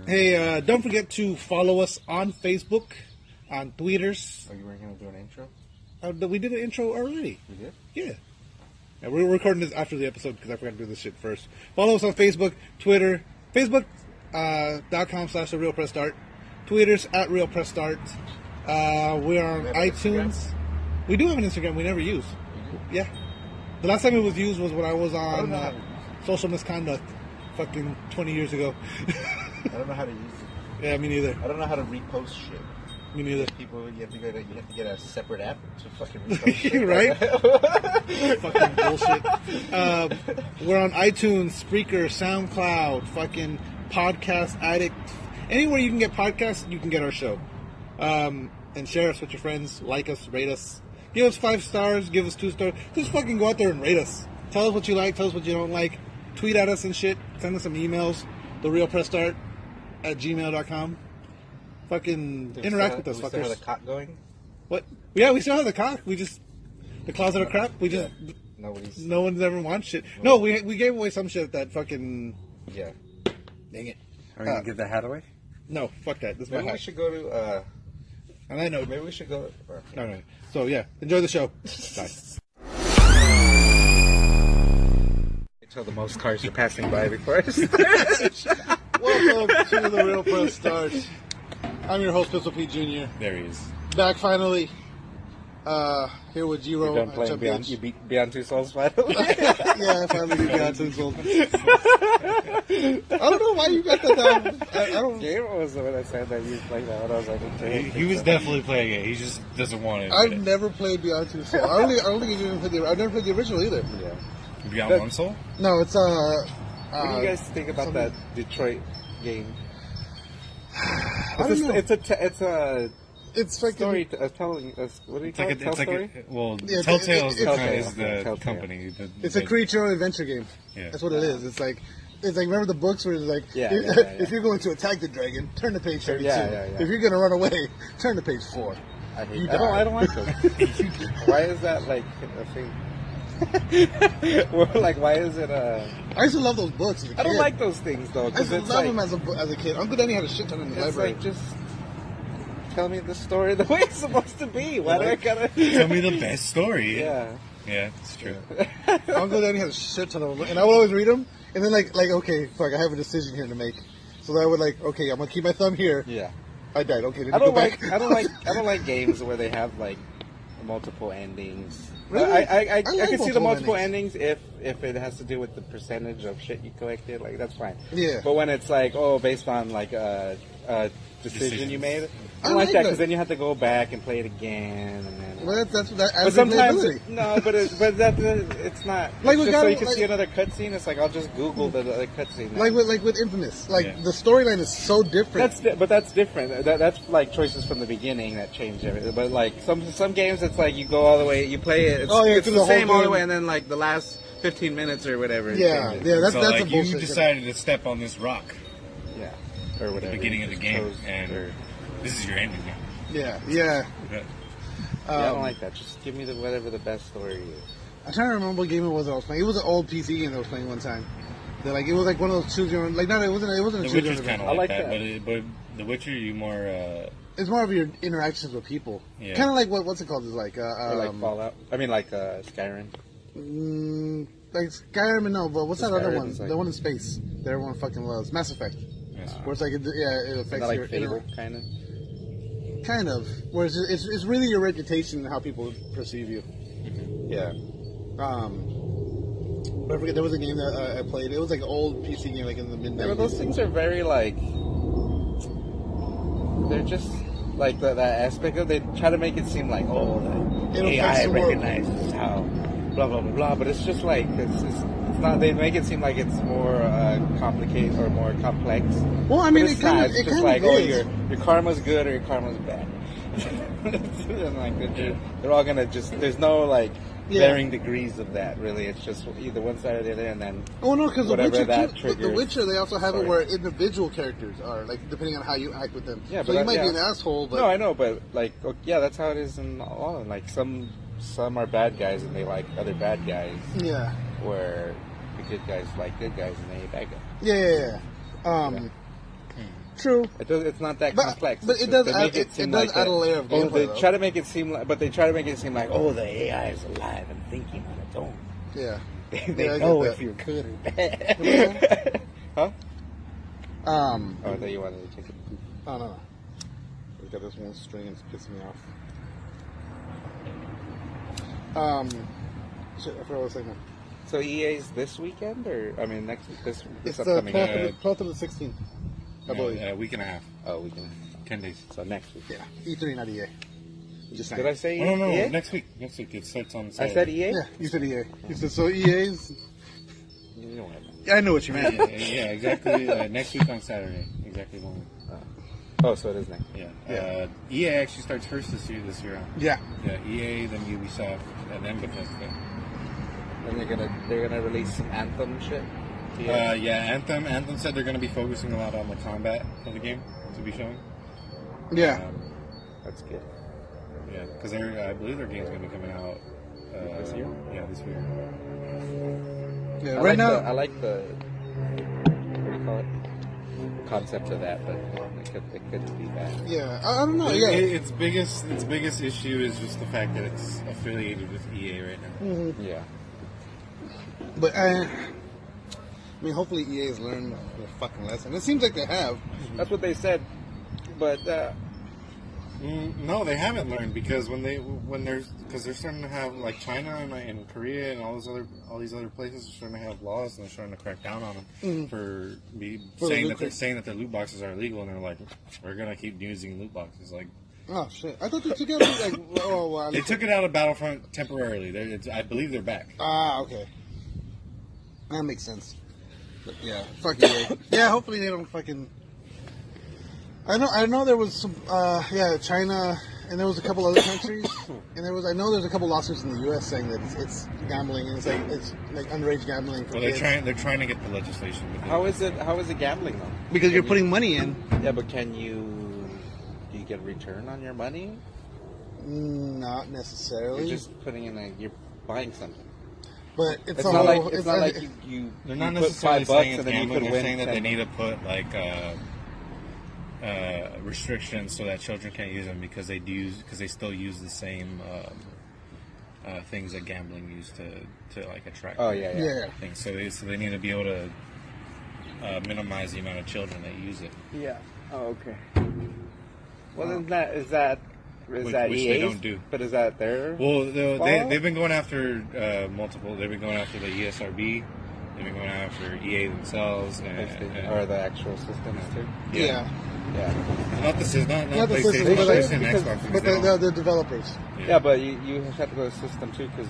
Hey, don't forget to follow us on Facebook, on Twitters. Oh, you weren't going to do an intro? We did an intro already. We did? Yeah. We're recording this after the episode because I forgot to do this shit first. Follow us on Facebook, Twitter, Facebook.com/TheRealPressStart, Twitters @RealPressStart. We're on iTunes. We do have an Instagram we never use. Yeah. The last time it was used was when I was on Social Misconduct fucking 20 years ago. I don't know how to use it. Yeah, me neither. I don't know how to repost shit. Me neither. People, you have to get a separate app to fucking repost shit. Right? Fucking bullshit. We're on iTunes, Spreaker, SoundCloud, fucking Podcast Addict. Anywhere you can get podcasts, you can get our show. And share us with your friends. Like us, rate us. Give us 5 stars, give us 2 stars. Just fucking go out there and rate us. Tell us what you like, tell us what you don't like. Tweet at us and shit. Send us some emails. TheRealPressStart@gmail.com. Fucking interact with us, we fuckers. still have the cock going? What? Yeah, we still have the cock. We just... The closet of crap. We just... No one's ever watched it. No, we gave away some shit that fucking... Yeah. Dang it. Are we going to give the hat away? No, fuck that. This is my Maybe hat. we should go to... And I know. Maybe we should go... No. So, yeah. Enjoy the show. Bye. Until the most cars are passing by before I start. Welcome to The Real Press Start. I'm your host, Pistol Pete Jr. There he is. Back finally. Here with Giro. You're done playing Beyond, you beat Beyond Two Souls finally? Yeah, I finally beat Beyond Two Souls. I don't know why you got that down. I don't... Giro was the one that said that you played that one. I was like, okay. He was definitely playing it. He just doesn't want it. I've never played Beyond Two Souls. I don't think you even played I've never played the original either. Yeah. Beyond One Soul? No, it's what do you guys think about that Detroit game? It's like story telling. What do you call it? Tell story? Telltale is Telltale. the company. It's a creature adventure game. Yeah. That's what it is. It's like remember the books where it's like if you're going to attack the dragon, turn to page 32. If you're going to run away, turn to page 4. I don't like those. Why is that like a thing? Like, why is it I used to love those books as a kid. I don't like those things though. I used to love them as a kid. Uncle Danny had a shit ton in the library. Like, just tell me the story the way it's supposed to be. Why do I gotta tell me the best story? Yeah, it's true. Uncle Danny had a shit ton of them, and I would always read them, and then like okay, fuck, I have a decision here to make. So I would okay, I'm gonna keep my thumb here. Yeah, I died. Okay, I don't like games where they have like multiple endings. Really? I can see the multiple endings if it has to do with the percentage of shit you collected. Like, that's fine. Yeah. But when it's like, based on like a decision you made, I don't like that because then you have to go back and play it again. And then, well, that's but sometimes it's not. It's not. Like it's just so you can see another cutscene. It's like I'll just Google the cutscene. Like with Infamous, the storyline is so different. That's different. That's like choices from the beginning that change everything. But like some games, it's like you go all the way, you play it. It's the same all the way, and then like the last 15 minutes or whatever. That's so, that's a bullshit. You decided to step on this rock. Yeah. Or whatever. At the beginning of the game, and this is your ending now. Yeah. I don't like that. Just give me whatever the best story is. I'm trying to remember what game it was that I was playing. It was an old PC game that I was playing one time. It was like one of those choose your own. Like, no, it wasn't a choose your own. The Witcher's kind of like that, but The Witcher, you more. It's more of your interactions with people. Yeah. Kind of like what's it called? It's like or like Fallout. I mean, like Skyrim. Like Skyrim, no, but what's that other one? Like, the one in space that everyone fucking loves, Mass Effect. Where it's like it affects like your Fable, kind of. Kind of. Where it's really your reputation and how people perceive you. Yeah. I forget, there was a game that I played. It was like an old PC game, like in the mid-90s. Yeah, but those things are very like. They're just like that aspect of. They try to make it seem like the AI recognizes how blah blah blah blah, but it's just like it's not. They make it seem like it's more complicated or more complex. Well, I mean, it's just like your karma's good or your karma's bad. And like they're all gonna just. There's no like. Varying degrees of that, really. It's just either one side or the other, and then. Oh no, because the Witcher, they also have it where individual characters are, like depending on how you act with them. Yeah, so you might be an asshole, but no, I know, but like, that's how it is in all of them. Like some are bad guys and they like other bad guys. Yeah. Where the good guys like good guys and they hate bad guys. Yeah. True. It's not that complex. But it does add, add a layer of gameplay. They try to make it seem like, the AI is alive and thinking on its own. Yeah. They know if you're good or bad. Huh? I thought you wanted to take it. Oh, no. We've got this one string and it's pissing me off. Shit, I forgot what I was saying now. So EA's this weekend, or next week? This It's upcoming. the 12th to the 16th. I believe. A week and a half. Oh, weekend. 10 days. So next week. Yeah, E3, not EA. Just saying. Did I say Oh, no, EA? next week. Next week. It starts on I Saturday. said EA. Yeah, you said EA. You said so EA's. You know what I meant. Yeah, I know what you meant. Yeah, exactly. Next week on Saturday. Exactly 1 week. Oh, so it is next. Yeah. EA actually starts first this year. Yeah. Yeah, EA, then Ubisoft, and then Bethesda. And they're gonna release some Anthem shit. Yeah, Anthem. Anthem said they're going to be focusing a lot on the combat of the game to be showing. Yeah. That's good. Yeah, because I believe their game's going to be coming out This year? Yeah, this year. Yeah, right now. I like the what do you call it? Concept of that, but it could be bad. Yeah, I don't know. Yeah. Its biggest issue is just the fact that it's affiliated with EA right now. Mm-hmm. Yeah. But I mean, hopefully EA's learned their fucking lesson. It seems like they have. That's what they said, but no, they haven't learned because they're starting to have like China and Korea and all these other places are starting to have laws and they're starting to crack down on them for saying that their loot boxes are illegal and they're like, we're gonna keep using loot boxes. Like, Oh shit! I thought they took it out. They took it out of Battlefront temporarily. I believe they're back. Ah, okay. That makes sense. But yeah, fuck EA. Yeah, hopefully they don't fucking. I know there was some China and there was a couple other countries and I know there's a couple lawsuits in the U.S. saying that it's gambling and it's like underage gambling. For kids. They're trying to get the legislation. How is it gambling though? Because you're putting money in. Yeah, but do you get a return on your money? Not necessarily. You're just putting in you're buying something. But it's not like you. They're not put necessarily $5 saying and it's then you gambling. could They're win saying that they 10. need to put like restrictions so that children can't use them because they still use the same things that gambling used to like attract. Oh yeah. Things. So they need to be able to minimize the amount of children that use it. Yeah. Oh, okay. Well, then is that Which EA's? they don't do. But is that their? Well, they've been going after multiple. They've been going after the ESRB. They've been going after EA themselves or the actual systems too. Yeah. Not the system, not Not the PlayStation, system, but PlayStation, because- Xbox. But the developers. Yeah, but you have to go to system too because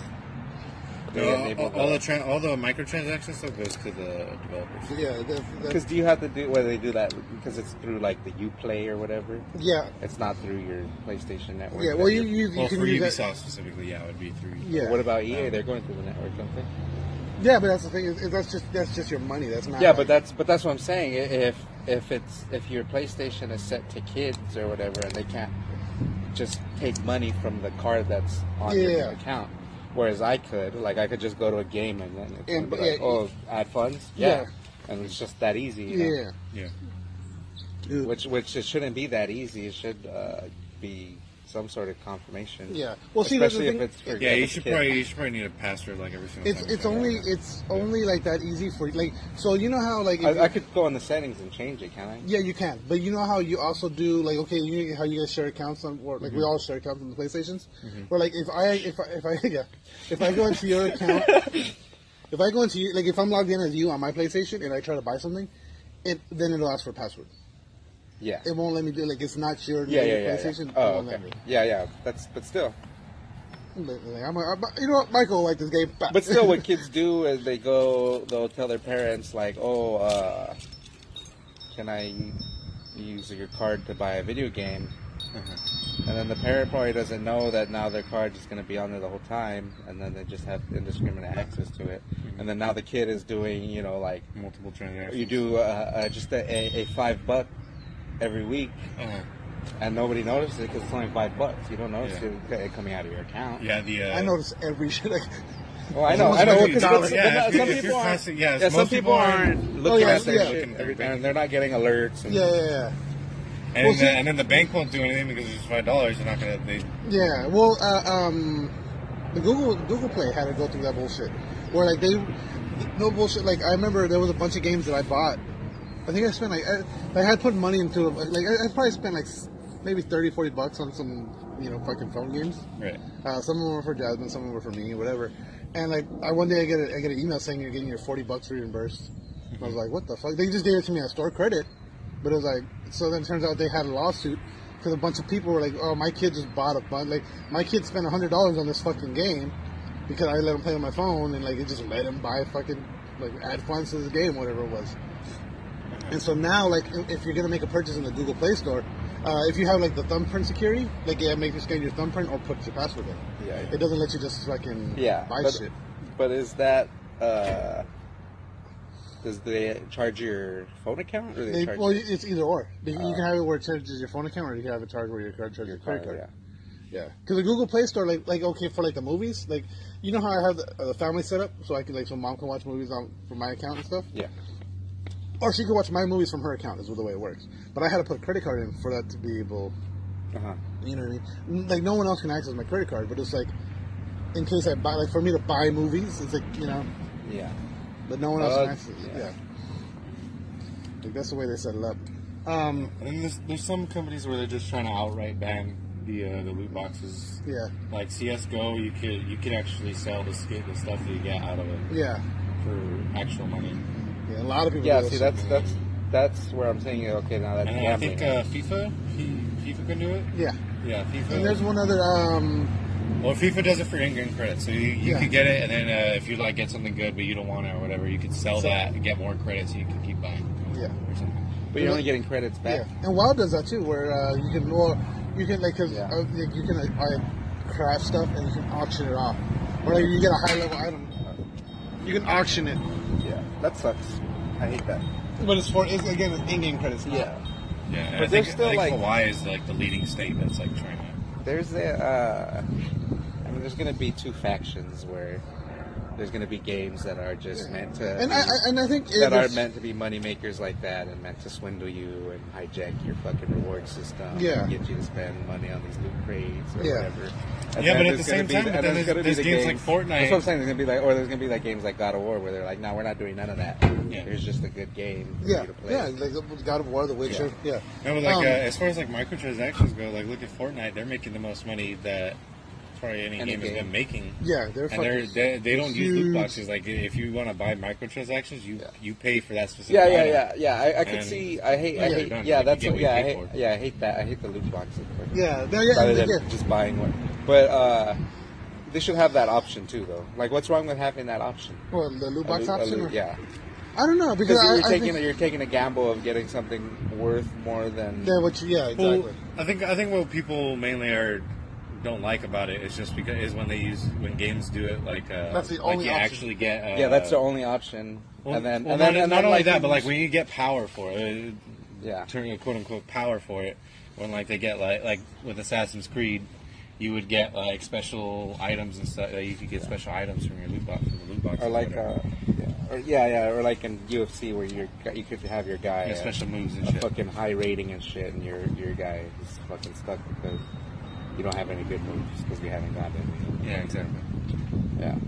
all the microtransaction stuff goes to the developers. Yeah. Because do you have to do whether they do that because it's through like the Uplay or whatever? Yeah. It's not through your PlayStation network. Yeah. Well, you Well, can for use Ubisoft that. specifically, yeah, it would be through. Yeah. What about EA? They're going through the network, don't they? Yeah, but that's the thing. That's just your money. That's not. Yeah, like, but that's what I'm saying. If your PlayStation is set to kids or whatever, and they can't just take money from the card that's on your account, whereas I could just go to a game and then it's gonna be like, add funds, and it's just that easy. You know? Yeah. Dude. Which it shouldn't be that easy. It should be some sort of confirmation. Yeah. Well, see, especially that's the if it's for Yeah, you should kids. probably need a password like every single time. It's only like that easy for like. So you know how like I could go on the settings and change it, can I? Yeah, you can. But you know how you also do like how you guys share accounts on or like we all share accounts on the PlayStations. Where like if I go into your account, if I go into you, like if I'm logged in as you on my PlayStation and I try to buy something, then it'll ask for a password. Yeah. It won't let me do like it's not your PlayStation. Oh, it won't let okay. me. Yeah. But still. Like, you know what, Michael like this game. But still, what kids do is they'll tell their parents like, can I use your card to buy a video game? And then the parent probably doesn't know that now their card is going to be on there the whole time, and then they just have indiscriminate access to it. And then now the kid is doing, like multiple transactions. You do just a $5 every week, and nobody notices it because it's only $5. You don't notice it coming out of your account. Yeah, I notice every shit. Like, Well, I know. Because Yeah, some if people you're aren't. classic, yes, Yeah, some most people aren't looking at their shit, everything. and they're not getting alerts. And, Yeah. And, Well, see- and then the bank won't do anything because it's $5. They're not gonna. Yeah. Well, the Google Play had to go through that bullshit. Where like no bullshit. Like I remember there was a bunch of games that I bought. I think I spent I had put money into like I probably spent like maybe $30-$40 on some fucking phone games. Right. Some of them were for Jasmine, some of them were for me, whatever. And like one day I get an email saying you're getting your $40 reimbursed. I was like, what the fuck? They just gave it to me as store credit, but it was like, so then it turns out they had a lawsuit because a bunch of people were like, oh, my kid just bought a bunch. Like my kid spent $100 on this fucking game because I let him play on my phone, and like it just let him buy fucking like add funds to the game, whatever it was. And so now, like, if you're gonna make a purchase in the Google Play Store, if you have like the thumbprint security, like make you scan your thumbprint or put your password in. Yeah. It doesn't let you just fucking buy shit. But is that does they charge your phone account, or it's either or. You can have it where it charges your phone account, or you can have it charged where your card charges your credit card. Yeah. Because the Google Play Store, like okay, for like the movies, like you know how I have the family set up, so I can so mom can watch movies from my account and stuff. Yeah. Or she can watch my movies from her account, is the way it works. But I had to put a credit card in for that to be able. You know what I mean? Like no one else can access my credit card, but it's like in case I buy, like for me to buy movies, it's like Yeah. But no one else can access it. Yeah. Like that's the way they set it up. And there's some companies where they're just trying to outright ban the loot boxes. Yeah. Like CS:GO, you could actually sell the stuff that you get out of it. Yeah. For actual money. Yeah, a lot of people. Yeah. See, that's where I'm saying okay now that's gambling. I think FIFA can do it. Yeah. Yeah, FIFA. And there's one other. Well, FIFA does it for in-game credits, so you could get it, and then if you like get something good but you don't want it or whatever, you could sell that and get more credits, so you can keep buying. Yeah. Or something. But you're only getting credits back. Yeah. And WoW does that too, where you can like cause, you can buy craft stuff and you can auction it off, or like you get a high level item, you can auction it. Yeah. That sucks. I hate that. But it's again it's in-game credits. Yeah. Yeah, but there's still like Hawaii is like the leading state that's like trying to. There's there's going to be two factions where there's going to be games that are just meant to, and I think that are meant to be money makers like that, and meant to swindle you and hijack your fucking reward system, and get you to spend money on these loot crates or whatever. And but at the same time, there's games like Fortnite. That's what I'm saying. There's going to be there's going to be like games like God of War where they're like, no, we're not doing none of that. Yeah. Here's just a good game for you to play. Yeah, like God of War, The Witcher. Yeah. No, but like as far as like microtransactions go, like look at Fortnite. They're making the most money that probably any game has been making. Yeah, they don't use loot boxes. Like if you want to buy microtransactions, you pay for that specific. Yeah. I could see. I hate. That's what. I hate that. I hate the loot boxes. Rather than just buying one, but they should have that option too, though. Like, what's wrong with having that option? Well, the loot box option. Yeah. I don't know because you're taking a gamble of getting something worth more than. Yeah, exactly. Well, I think what people mainly don't like about it is just because when games do it like that's the only like you option. actually get that's the only option. Well, and then not only that, but like when you get power for it, turning quote unquote power for it, when like they get like with Assassin's Creed, you would get like special items and stuff. You could get special items from your loot box, or like or like in UFC where you could have your guy special moves and a shit, fucking high rating and shit, and your guy is fucking stuck because you don't have any good moves because we haven't got any. Yeah, exactly. Yeah.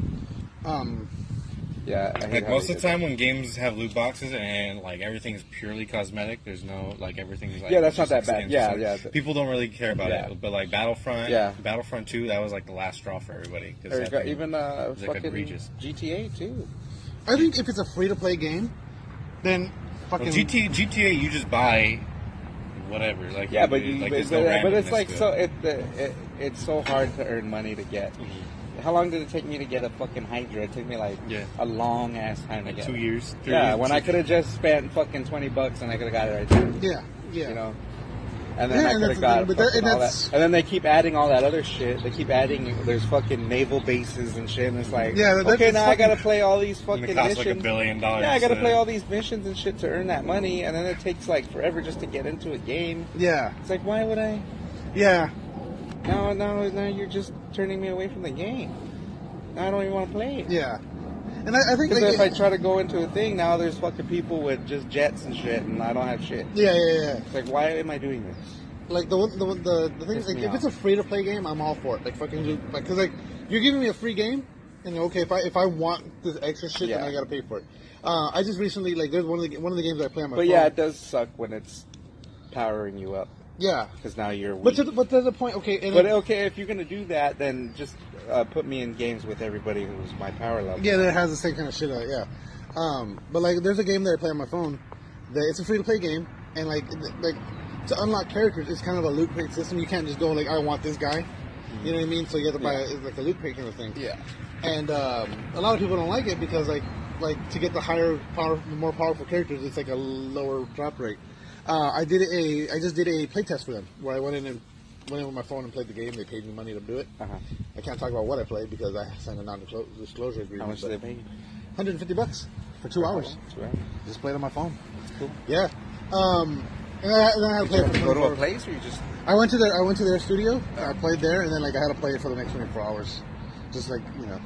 Yeah. Like most of the time when games have loot boxes and like everything's purely cosmetic, there's no like everything's like that's not that bad. Yeah. People don't really care about it, but like Battlefront 2, that was like the last straw for everybody. Even was fucking like egregious. GTA too. I think if it's a free-to-play game, then fucking GTA you just buy whatever. Like but it's like so it's so hard to earn money to get. Mm-hmm. How long did it take me to get a fucking Hydra? It took me like a long ass time to get 2 years. When I could have just spent fucking $20 and I could have got it right there. Yeah. You know. And then I could have got all that. And then they keep adding all that other shit. They keep adding, there's fucking naval bases and shit. And it's like, okay, now I gotta play all these fucking missions. Like $1 billion. Yeah, I gotta play all these missions and shit to earn that money. And then it takes like forever just to get into a game. Yeah. It's like, why would I? Yeah. Now you're just turning me away from the game. I don't even want to play it. Yeah. And I think Because like, if I try to go into a thing, now there's fucking people with just jets and shit, and I don't have shit. Yeah. It's like, why am I doing this? Like the thing is, like, if it's a free to play game, I'm all for it. Like fucking, like, cause like you're giving me a free game, and okay, if I want this extra shit, then I gotta pay for it. I just recently like there's one of the games I play on my phone. But yeah, it does suck when it's powering you up. Yeah. Because now you're weak. But there's a point, okay. And okay, if you're gonna do that, then just put me in games with everybody who's my power level. Yeah, that has the same kind of shit. Yeah. But like, there's a game that I play on my phone. That it's a free to play game, and like to unlock characters, it's kind of a loot crate system. You can't just go like, I want this guy. You know what I mean? So you have to buy it's like a loot crate kind of thing. Yeah. And a lot of people don't like it because like to get the more powerful characters, it's like a lower drop rate. I just did a playtest for them where I went in with my phone and played the game. They paid me money to do it. I can't talk about what I played because I signed a non-disclosure agreement. How much did they pay you? $150 for 2 hours. 2 hours. Just played on my phone. That's cool. Yeah. And then I had to play it for go to a place or you just? I went to their studio. I played there, and then like I had to play it for the next 24 hours. Just like, you know.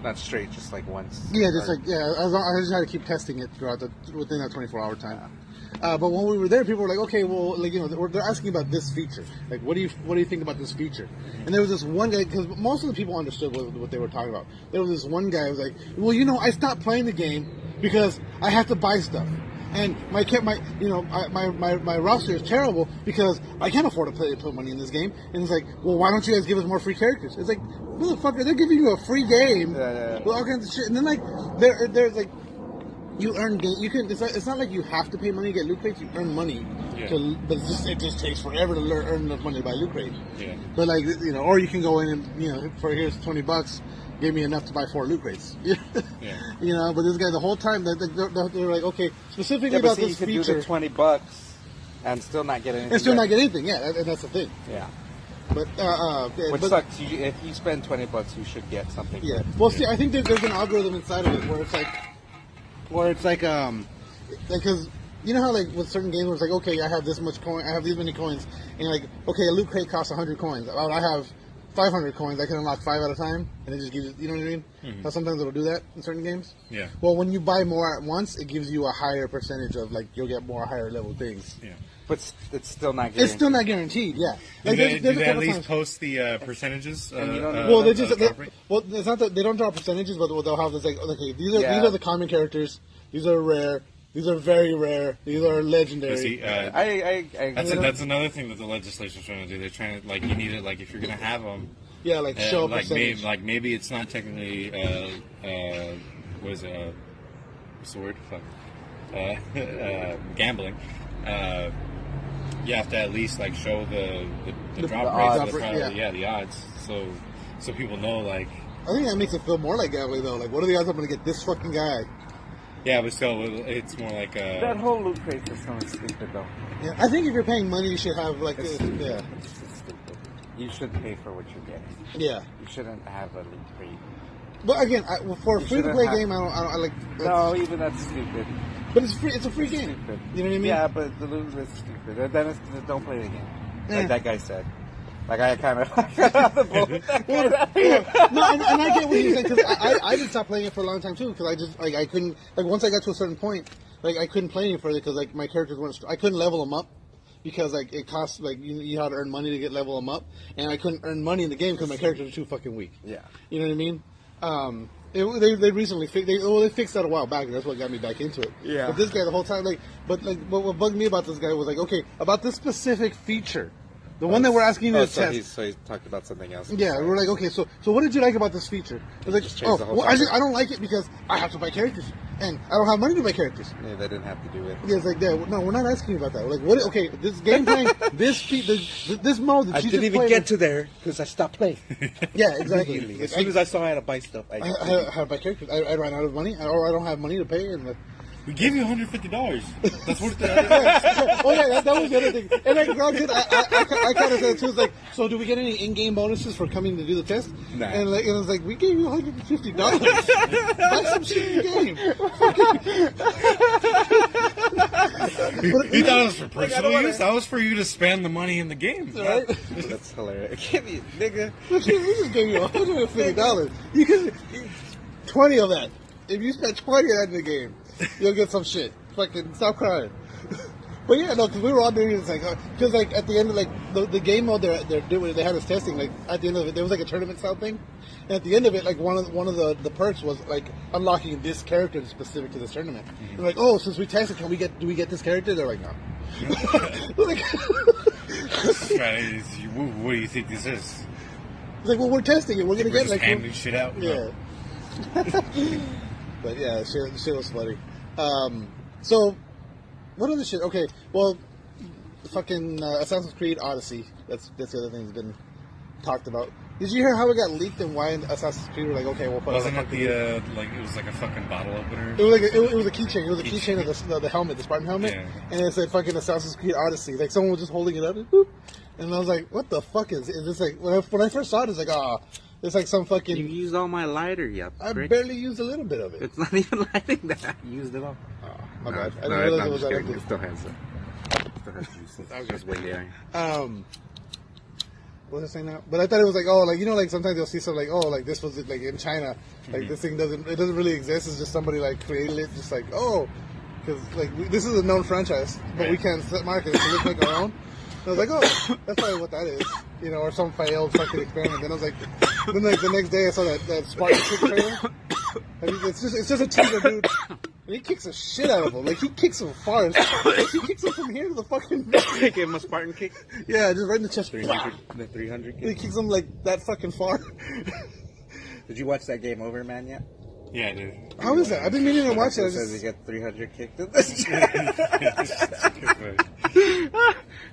Not straight, just like once. Yeah, just like I just had to keep testing it within that 24-hour time. But when we were there, people were like, okay, well, like, you know, they're asking about this feature. Like, what do you think about this feature? And there was this one guy, because most of the people understood what they were talking about. There was this one guy who was like, well, you know, I stopped playing the game because I have to buy stuff. And my roster is terrible because I can't afford to put money in this game. And it's like, well, why don't you guys give us more free characters? It's like, motherfucker, they're giving you a free game with all kinds of shit. And then like, there's like, you earn game. You can. It's not like you have to pay money to get loot crates. You earn money, but it just takes forever to earn enough money to buy loot crate. Yeah. But like, you know, or you can go in and, you know, for here's $20, give me enough to buy 4 loot crates. You know, but this guy the whole time they're like, okay, specifically about this feature. You could do the $20 and still not get anything. And still not get anything. Yeah, and that's the thing. Yeah. But which sucks. If you spend $20, you should get something. Yeah. Well, see, I think there's an algorithm inside of it where it's like because you know how like with certain games where it's like, okay, I have this much coin, I have these many coins, and you're like, okay, a loot crate costs 100 coins. Well, I have 500 coins. I can unlock 5 at a time, and it just gives you know what I mean? Mm-hmm. How sometimes it'll do that in certain games. Yeah. Well, when you buy more at once, it gives you a higher percentage of like you'll get more higher level things. Yeah. But it's still not guaranteed. It's still not guaranteed. Yeah. Like do they at least post the percentages? Well, they just well, it's not that they don't draw percentages, but what they'll have is like, okay, these are the common characters. These are rare. These are very rare. These are legendary. See, that's another thing that the legislature's trying to do. They're trying to, like, you need it, like, if you're going to have them. Yeah, like, show a percentage. Maybe it's not technically, what is it, what's the word? Fuck. Gambling. You have to at least, like, show the drop rates. The odds. So people know, like. I think that makes it feel more like gambling, though. Like, what are the odds I'm going to get this fucking guy? Yeah, but still, it's more like that whole loot crate system is stupid, though. Yeah, I think if you're paying money, you should have like it's stupid. You should pay for what you get. Yeah. You shouldn't have a loot crate. But again, for a free to play game, I like. No, even that's stupid. But it's free. It's a free game. Stupid. You know what I mean? Yeah, but the loot is stupid. Then don't play the game. Like that guy said. Like, I kind of got out the boat. No, and I get what you're saying, because I did stop playing it for a long time, too, because I just, like, I couldn't, like, once I got to a certain point, like, I couldn't play any further, because, like, my characters weren't, I couldn't level them up, because, like, it costs, like, you had to earn money to level them up, and I couldn't earn money in the game, because my characters were too fucking weak. Yeah. You know what I mean? They recently they fixed that a while back, and that's what got me back into it. Yeah. But this guy, the whole time, what bugged me about this guy was, like, okay, about this specific feature, the one that we're asking you to test. So he talked about something else. Yeah, we're like, okay, so what did you like about this feature? It was like, I don't like it because I have to buy characters, and I don't have money to buy characters. Yeah, they didn't have to do it. Yeah, it's like, no, we're not asking you about that. We're like, what? Okay, this gameplay, this mode that I you didn't just even get to there because I stopped playing. Yeah, exactly. As soon as I saw I had to buy stuff, I had to buy characters. I ran out of money, or I don't have money to pay, and We gave you $150. That's what Oh yeah, that was the other thing. And like granted, I kind of said too. It's like, so do we get any in-game bonuses for coming to do the test? Nah. And like, it was like, we gave you $150. Buy some shit in the game. You thought it was for personal use? That was for you to spend the money in the game. Right? That's hilarious. I can't be, nigga. We just gave you $150. You can 20 of that. If you spend 20 of that in the game, you'll get some shit. Fucking stop crying. But yeah, no, because we were all doing it. Like, because like at the end of like the game mode they're doing, they had us testing. Like at the end of it, there was like a tournament style thing, and at the end of it, like one of the perks was like unlocking this character specific to this tournament. Mm-hmm. They're like, oh, since we tested, do we get this character? They're like, no. Like, what do you think this is? It's like, well, we're testing it. We're gonna get like handing shit out. Yeah. But yeah, shit was funny. So, what other shit? Okay, well, fucking Assassin's Creed Odyssey. That's the other thing that's been talked about. Did you hear how it got leaked and why Assassin's Creed were like, okay, we'll put Wasn't it the, like, it was like a fucking bottle opener? It was like it was a keychain. It was a keychain of the helmet, the Spartan helmet, yeah. And it said fucking Assassin's Creed Odyssey. Like someone was just holding it up, and, boop, and I was like, what the fuck is this? Like when I first saw it, it's like, it's like some fucking. You used all my lighter, I barely used a little bit of it. It's not even lighting that. You used it all. Oh, my bad. I didn't realize it was that ugly. It still has it. Still has juices. I was just waiting. What was I saying now? But I thought it was like, oh, like, you know, like sometimes you'll see something like, oh, like this was like in China, like this thing doesn't really exist. It's just somebody like created it, just like, oh, because like this is a known franchise, but we can't set market it, so let's make our own. And I was like, oh, that's probably what that is, you know, or some failed fucking experiment. Then I was like, then like the next day I saw that Spartan Kick trailer. It's just a teaser, dude. And he kicks the shit out of him. Like, he kicks him far. Like, he kicks him from here to the fucking... They gave him a Spartan kick? Yeah, just right in the chest. 300, the 300 kick? He kicks him, like, that fucking far. Did you watch that Game Over, man, yet? Yeah, I did. How is that? I've been meaning to watch it. It says he got 300 kicked in the chest.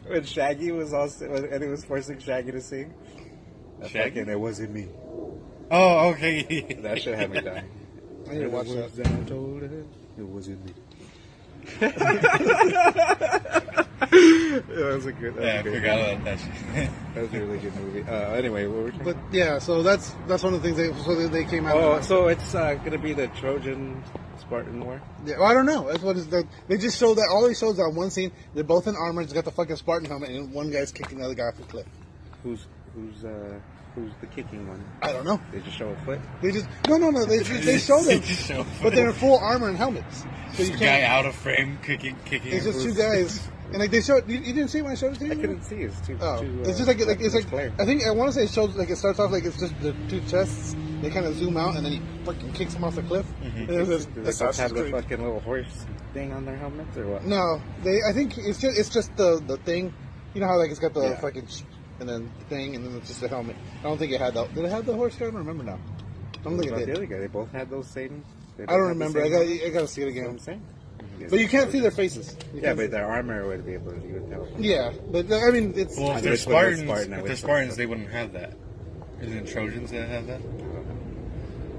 When Shaggy was and he was forcing Shaggy to sing. Shaggy? Fucking, it wasn't me. Oh, okay. That shit had me dying. I need to watch that. I told her it wasn't me. That was a good. I forgot about that shit. That was a really good movie. Anyway, what were we talking But yeah, so that's one of the things they came out. Oh, so it's gonna be the Trojan Spartan War. Yeah, well, I don't know. That's what they just showed that. All they showed is that one scene. They're both in armor. It's got the fucking Spartan helmet, and one guy's kicking the other guy off the cliff. Who's the kicking one? I don't know. They just show a foot. They just no. They show them, but they're in full armor and helmets. So you the can't. guy out of frame kicking. It's just two guys, and like they showed. You didn't see it when I showed it to you? I couldn't see. It's too. It's just like it's like clear. I think I want to say it shows like it starts off like it's just the two chests. They kind of zoom out, and then he fucking kicks him off the cliff. Mm-hmm. And it was Do they both have the fucking little horse thing on their helmets or what? No, I think it's just the thing. You know how like it's got the fucking and then the thing, and then it's just the helmet. I don't think it had that. Did it have the horse guy? I don't remember now. I don't think it did. The other guy, they both had those same. I don't remember. I got to see it again. That's what I'm saying. But you can't see their faces. But their armor would be able to. You would tell. Yeah, but I mean, it's. Well, if they're Spartans, they wouldn't have that. Isn't it Trojans that have that?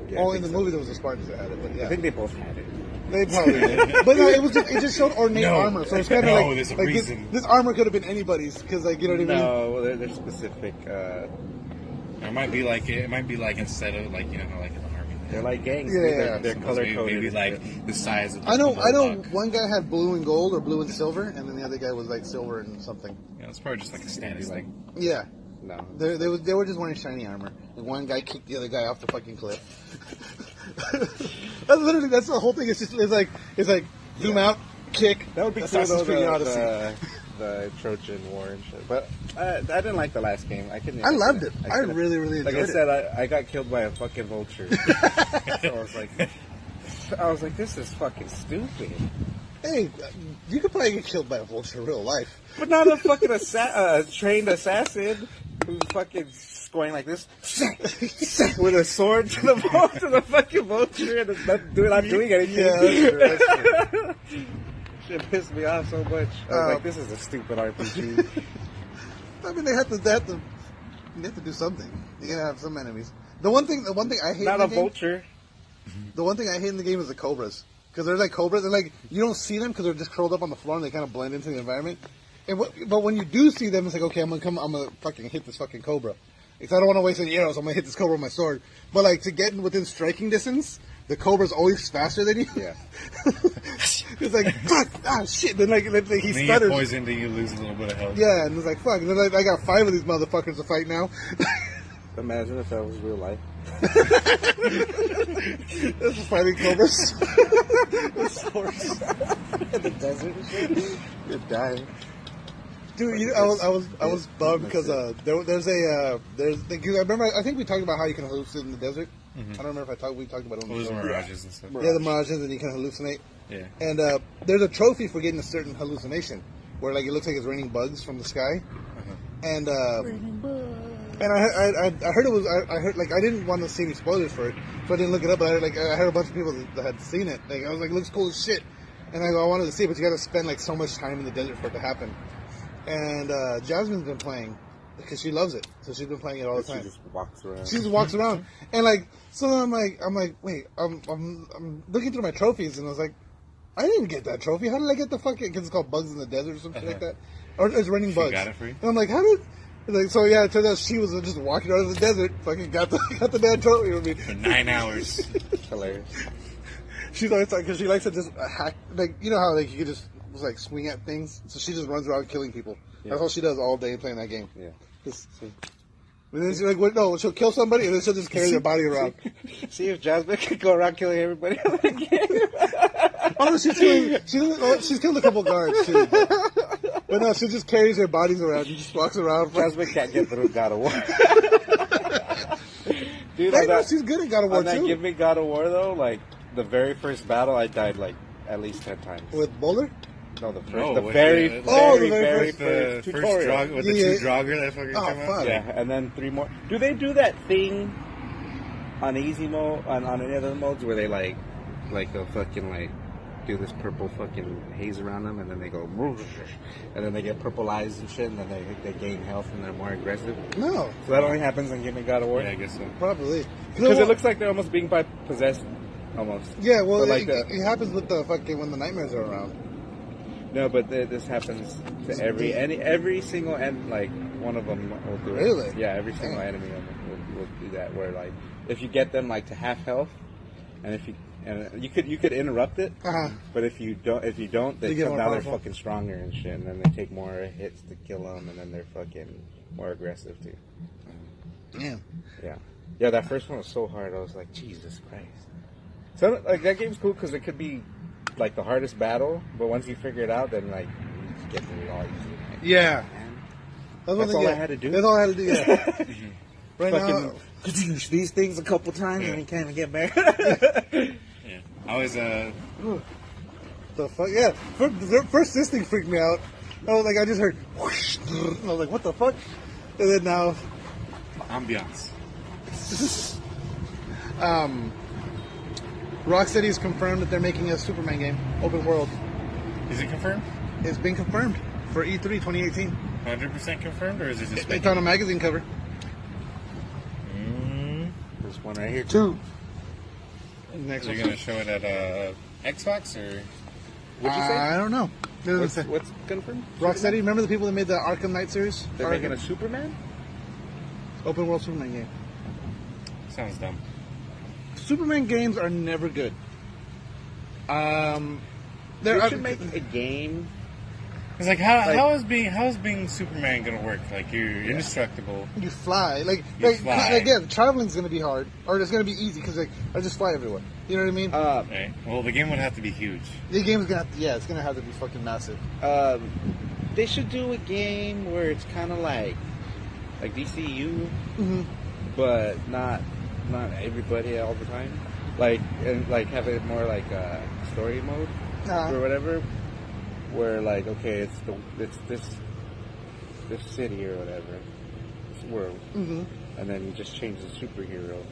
Yeah, in the movie there was the Spartans that had it, but yeah. I think they both had it. They probably did. But no, it just showed ornate armor, so it's kind of like, there's a like reason. This armor could have been anybody's, because like, you know what I mean? No, well, they're specific. It might be like instead of like, you know, how like in the army. They're like gangs. Yeah, they're color coded. Maybe like the size of. The I know. One guy had blue and gold or blue and silver, and then the other guy was like silver and something. Yeah, it's probably just like a status thing. Yeah. No. They were just wearing shiny armor. And one guy kicked the other guy off the fucking cliff. That's the whole thing. It's like zoom out, kick. That would be Assassin's Creed Odyssey. The Trojan War and shit. But I didn't like the last game. I loved it. I really enjoyed it. Like I said, I got killed by a fucking vulture. So I was like, this is fucking stupid. Hey, you could probably get killed by a vulture in real life. But not a fucking trained assassin who's fucking going like this with a sword to the fucking vulture and it's not doing anything. Yeah, that's true. Shit pissed me off so much. I was like, this is a stupid RPG. I mean, they have to do something. You gotta have some enemies. The one thing I hate. Not a vulture. The one thing I hate in the game is the cobras. because they're like cobras. They're like you don't see them because they're just curled up on the floor and they kind of blend into the environment. But when you do see them, it's like okay, I'm gonna fucking hit this fucking cobra. Because I don't want to waste any arrows, so I'm gonna hit this cobra with my sword. But like to get within striking distance, the cobra's always faster than you. Yeah. It's like fuck, shit. Then like he then you get stutters. poisoned and you lose a little bit of health. Yeah, and it's like fuck. And then I got 5 of these motherfuckers to fight now. Imagine if that was real life. This is fighting cobras. With swords. In the desert and shit. You're dying. Dude, I was bummed because there's I remember I think we talked about how you can hallucinate in the desert. Mm-hmm. I don't remember if we talked about it on the Those show. mirages and stuff. Yeah, the mirages, and you can hallucinate. Yeah. And there's a trophy for getting a certain hallucination where like it looks like it's raining bugs from the sky. And and I heard it was I heard like I didn't want to see any spoilers for it, so I didn't look it up. But I heard a bunch of people that had seen it. Like I was like, it looks cool as shit. And I wanted to see it, but you got to spend like so much time in the desert for it to happen. And Jasmine's been playing because she loves it, so she's been playing it all the time. She just walks around. She just walks around, and like so I'm like, wait, I'm looking through my trophies, and I was like, I didn't get that trophy. How did I get the fucking? Because it's called Bugs in the Desert or something like that, or it's Raining Bugs. Got it for you? And I'm like, how did? Like, so yeah, it turns out she was just walking around the desert, fucking got the damn trophy with me For 9 hours. Hilarious. She's always like, because she likes to just hack, like you know how like you could just like swing at things, so she just runs around killing people. Yeah. That's all she does all day playing that game. Yeah. Just, and then she's like, what, no, she'll kill somebody and then she'll just carry their body around. See if Jasmine could go around killing everybody on the game. Oh no, she's killed a couple guards too. But no, she just carries their bodies around and just walks around. Jasmine can't get through God of War. Dude, I know, she's good at God of War on that too. Give Me God of War though, like the very first battle, I died like at least 10 times. With Boulder? No, the first, No, the with very, the- very The first first tutorial. drug with the Yeah. 2 Draugr that fucking Oh, came out. fuck. Yeah, and then 3 more. Do they do that thing on easy mode, on any other modes where they like they'll fucking like do this purple fucking haze around them, and then they go, and then they get purple eyes and shit, and then they gain health and they're more aggressive. No, So that only happens in Give Me God of War. Yeah, I guess so. probably. Because it looks like they're almost being possessed, almost. Yeah, well, But like it happens with the fucking when the nightmares are around. No, but this happens to every single like one of them will do it. Really? Yeah, every single Damn. enemy will do that. Where like if you get them like to half health, and you could interrupt it, but if you don't, they You get more now they're powerful. fucking stronger and shit, and then they take more hits to kill them, and then they're fucking more aggressive too. Damn. Yeah. That first one was so hard. I was like, Jesus Christ. So like that game's cool because it could be like the hardest battle, but once you figure it out, then like you get through it all easy. Yeah. That's all I had to do. That's all I had to do. Yeah. Right now, these things a couple times and you can't even get married. Yeah. I was, the fuck? Yeah. First, this thing freaked me out. I was like, I just heard whoosh. And I was like, what the fuck? And then now, ambiance. Rocksteady's confirmed that they're making a Superman game, open world. Is it confirmed? It's been confirmed for E3 2018. 100% confirmed, or is it just It's on a magazine cover. There's one right here. 2. Next Are one. you going to show it at Xbox, or? What'd you say? I don't know. It doesn't say. What's confirmed? Rocksteady, remember the people that made the Arkham Knight series? They're making a Superman? open world Superman game. Sounds dumb. Superman games are never good. They should make a game. It's like how is being Superman gonna work? Like you're indestructible. You fly, You fly. again. Traveling's gonna be hard, or it's gonna be easy because I just fly everywhere. You know what I mean? Right. Well, the game would have to be huge. The game's gonna have to, it's gonna have to be fucking massive. They should do a game where it's kind of like DCU, but not everybody all the time. Like have it more like a story mode or whatever. Where like it's this city or whatever, this world, and then you just change the superhero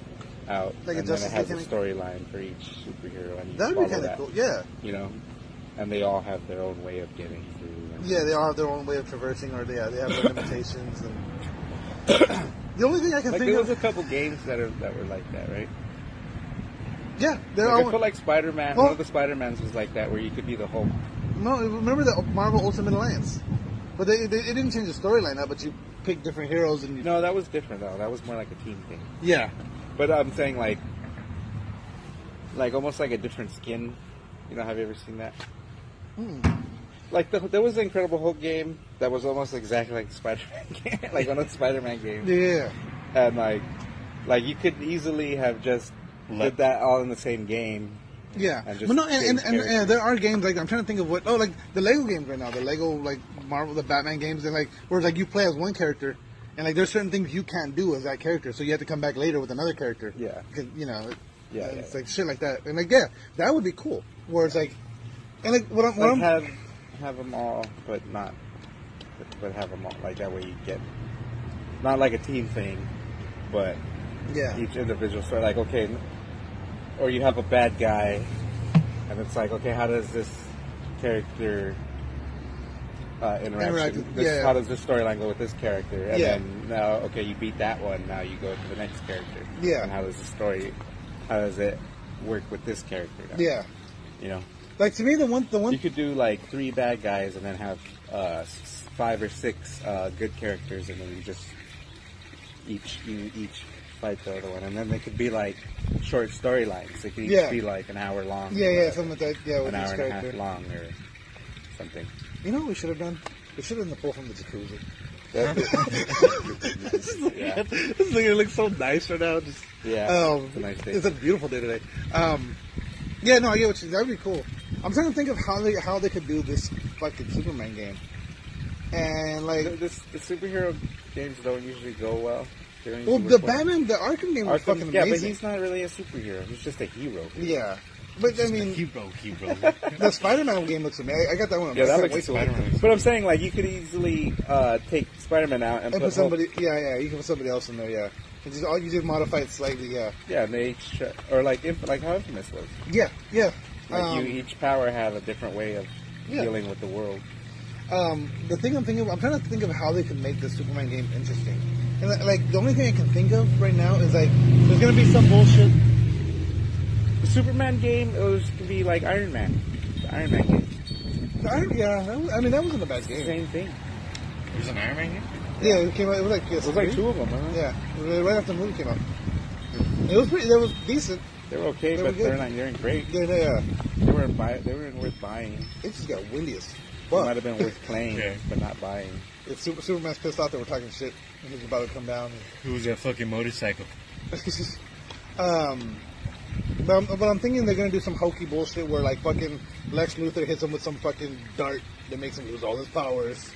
out, Like and a then it Justice has a League storyline for each superhero, and you That'd follow be kind that. of cool. Yeah. You know, and they all have their own way of getting through. And Yeah, they all have their own way of traversing, or they have their limitations. And the only thing I can like think there of, was a couple games that were like that, right? Yeah, I feel like Spider-Man. Well- One of the Spider-Mans was like that, where you could be the Hulk. No, remember the Marvel Ultimate Alliance? But it didn't change the storyline up, but you pick different heroes and you... No, that was different though. That was more like a team thing. Yeah. But I'm saying like almost like a different skin. You know, have you ever seen that? Like there was the Incredible Hulk game that was almost exactly like the Spider-Man game, like one of the Spider-Man games. Yeah. And like you could easily have just put that all in the same game. Yeah. And just But no, change and there are games, like, I'm trying to think of what... Oh, like, the Lego games right now. The Lego, like, Marvel, the Batman games. They're like, where, like, you play as one character, and, like, there's certain things you can't do as that character, so you have to come back later with another character. Yeah. 'Cause, you know, it's yeah. like shit like that. And, like, yeah, that would be cool. Where it's like... And, like, what I'm have them all, but have them all. Like, that way you get... Not like a team thing, but... Yeah. Each individual story, like, okay... Or you have a bad guy, and it's like, okay, how does this character interact? How does this storyline go with this character? And then now, okay, you beat that one. Now you go to the next character. Yeah. And how does it work with this character? Now? Yeah. You know, like, to me, the one you could do like 3 bad guys and then have 5 or 6 good characters, and then you just each fight the other one, and then they could be like short storylines. They could each be like an hour long. Yeah, something like that. Yeah, with an hour each and a character. half long or something. You know what we should have done? We should have done the pull from the jacuzzi. Yeah. This thing looks so nice right now. Just, it's a nice day. It's a beautiful day today. Yeah, no, I get what you. That'd be cool. I'm trying to think of how they could do this fucking Superman game, and like the superhero games don't usually go well. Well, the Batman, the Arkham game was fucking amazing. Yeah, but he's not really a superhero. He's just a hero. Yeah. But, I mean... Hero. The Spider-Man game looks amazing. I got that one. Yeah, that looks cool. But I'm saying, like, you could easily take Spider-Man out and put somebody... Yeah, you can put somebody else in there, yeah. And you just modify it slightly, yeah. Yeah, and they each... Or like how Infamous was. Yeah. Like, each power had a different way of dealing with the world. The thing I'm trying to think of how they could make the Superman game interesting. And, like, the only thing I can think of right now is, like, there's going to be some bullshit. The Superman game, it was to be like Iron Man. The Iron Man game. That wasn't a bad game. Same thing. There's an Iron Man game? Yeah, it came out, it was like... It was like 2 of them, huh? Yeah, right after the movie came out. It was decent. They were okay, but they're not great. Yeah. They weren't worth buying. It just got windy as It fuck. might have been worth playing, but not buying. If Superman's pissed off, they were talking shit. And he's about to come down. Who's that fucking motorcycle? But I'm thinking they're gonna do some hokey bullshit where like fucking Lex Luthor hits him with some fucking dart that makes him lose all his powers.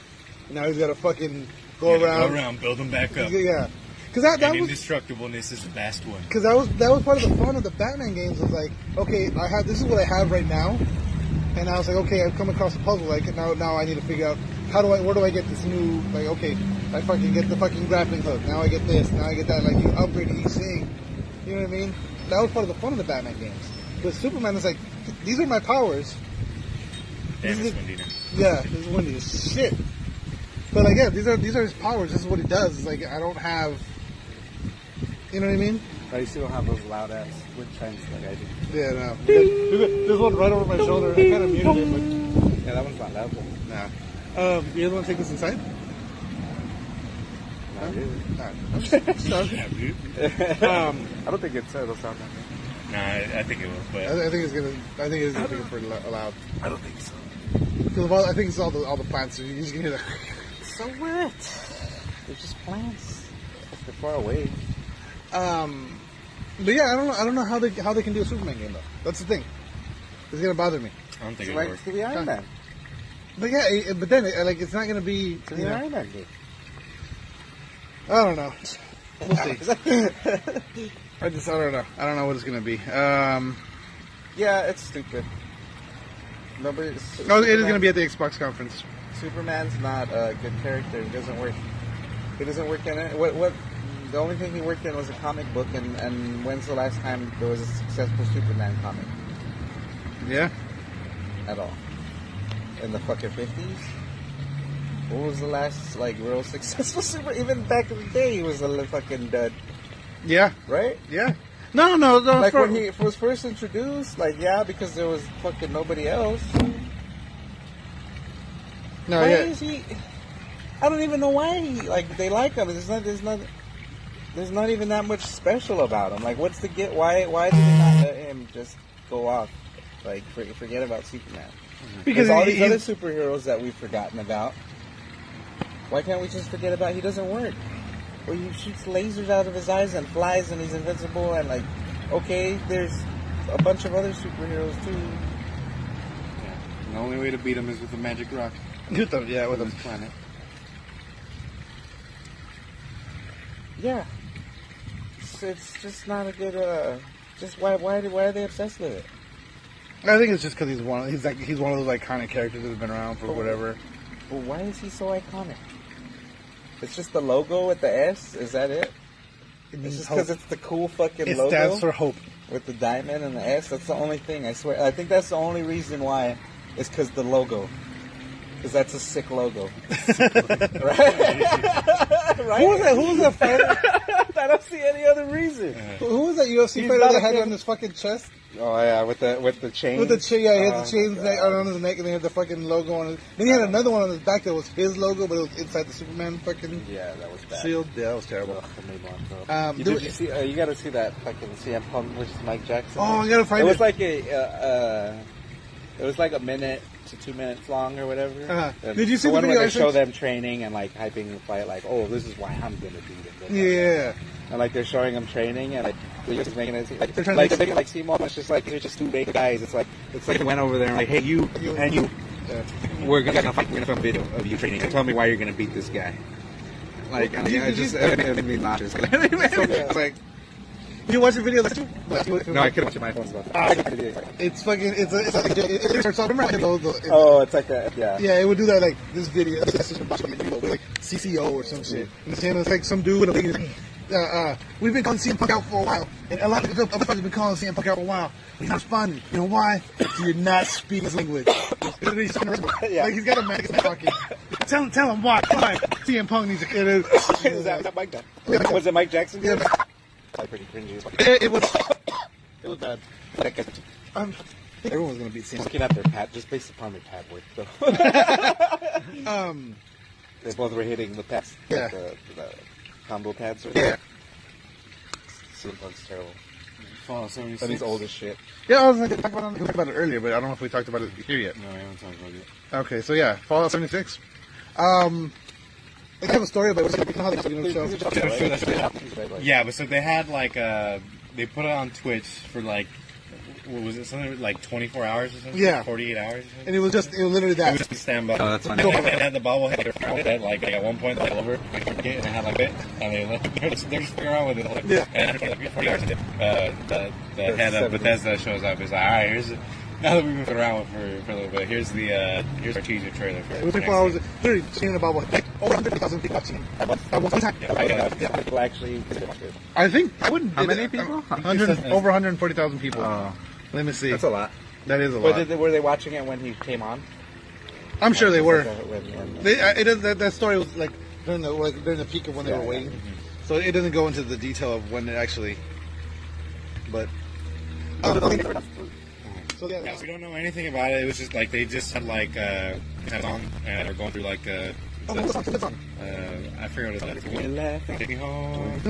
And now he's gotta fucking go around, build them back up. Yeah, because that was indestructibleness is the best one. because that was part of the fun of the Batman games. Was like, okay, this is what I have right now, and I was like, okay, I've come across a puzzle. Like now I need to figure out where do I get this new, like, okay, I fucking get the fucking grappling hook. Now I get this. Now I get that. Like, you upgrade each thing. You know what I mean? That was part of the fun of the Batman games. But Superman is like, these are my powers. Damn, it's windy now. Yeah, this is windy as shit. But like, yeah, these are his powers. This is what he does. It's like, I don't have, you know what I mean? I still have those loud ass wind chimes like I do. Yeah, no. There's one right over my shoulder. I kind of muted it, but yeah, that one's not loud though. nah. You guys want to take this inside? Not really. Alright. I'm just Yeah, dude. I don't think it'll sound that good. Nah, I think it will, but I think it's gonna be pretty loud. I don't think so. Because I think it's all the plants. So you just can hear that. So what? They're just plants. They're far away. But yeah, I don't know how they can do a Superman game though. That's the thing. It's gonna bother me. I don't think So it'll like, work. it's gonna be Iron Man. But yeah, but then like it's not gonna be. It's gonna be an Iron Man game. I don't know. We'll see. I don't know. I don't know what it's gonna be. Yeah, it's stupid. Nobody. Oh, it is gonna be at the Xbox conference. Superman's not a good character. He doesn't work. He doesn't work in it. What? The only thing he worked in was a comic book, and when's the last time there was a successful Superman comic? Yeah. At all. In the fucking 50s? What was the last, like, real successful Superman? Even back in the day, he was a fucking dud. Yeah. Right? Yeah. No. Like when he was first introduced, like because there was fucking nobody else. No, Why yeah. is he? I don't even know why they like him. There's not even that much special about him. Like, what's the get? Why did they not let him just go off? Like, forget about Superman. Because all these other superheroes that we've forgotten about. Why can't we just forget about? He doesn't work. Or he shoots lasers out of his eyes and flies and he's invincible and like, okay, there's a bunch of other superheroes too. Yeah. The only way to beat him is with a magic rock. With his planet. Yeah. It's just not a good. Just why are they obsessed with it? I think it's just because he's one of those iconic characters that's been around for whatever. Well, why is he so iconic? It's just the logo with the S. Is that it? It's just because it's the cool fucking logo. It stands for hope. With the diamond and the S. That's the only thing. I swear. I think that's the only reason why. It's because the logo. Because that's a sick logo. Right? Who was that fighter? I don't see any other reason. Who was that UFC fighter that had it on his fucking chest? Oh yeah, with the chain. With the chain, yeah, he had the chains on his neck, and he had the fucking logo on it. Then he had another one on his back that was his logo, but it was inside the Superman fucking that was bad. sealed. Yeah, that was terrible. Did you see? You got to see that fucking CM Punk versus Mike Jackson. Oh, you gotta find it. It was like it was like a minute to 2 minutes long or whatever. Did you see the one video? where they show them training and like hyping the fight, like, oh, this is why I'm gonna beat him. Yeah. And like they're showing them training and like they're just making it seem like They're trying like to they're like CM it's just like they're just two big guys. It's like they went over there and like, hey, you and you. We're gonna fight. We're gonna film a video of you training. Tell me why you're gonna beat this guy. Like, it made me nauseous. It's like. Did you watch the video? No, I couldn't watch it. My phone's about. It's fucking. It's like that. Yeah. Yeah, it would do that like this video, like CCO or some shit. And it's like some dude with a big. We've been calling CM Punk out for a while, and a lot of people have been calling CM Punk out for a while. But he's not fun. You know why? So you're not speaking his language. Like he's got a mask talking. Tell him why. CM Punk needs to. Is that Mike Jackson? Was it Mike Jackson? Yeah. Pretty cringy. It was bad. Everyone's gonna beat CM. Looking at their pad, just based upon their pad work, though. They both were hitting the pads. Yeah. The combo pads. Yeah. CM Punk's terrible. Fallout 76. And he's old as shit. Yeah, I was going to talk about it earlier, but I don't know if we talked about it here yet. No, I haven't talked about it. Okay, so yeah, Fallout 76. I have a story about it. You know how they do the show? Yeah, but so they had like they put it on Twitch for like, what was it, something like 24 hours or something? Yeah. 48 hours or something? And it was literally that. It was just stand by. Oh, that's funny. It had the bobblehead like at one point they over and it had like it, and they're just fucking around with it. Like, Yeah. And after like 40 hours, the head of Bethesda shows up. He's like, all right, now that we've been around for a little bit, here's our teaser trailer for It was 24 hours. Literally, seeing about over 150,000 people watching it. At one time. Yeah. People actually. I think I wouldn't. How many people? Over 140,000 people. Let me see. That's a lot. That is a lot. Were they watching it when he came on? I'm sure they were. When- That story was like during the peak of when they were waiting. So it doesn't go into the detail of when it actually. But. So Yeah, we don't know anything about it. It was just like they just had like had a song and they're going through like what song? I forget what it's When like. Take me home.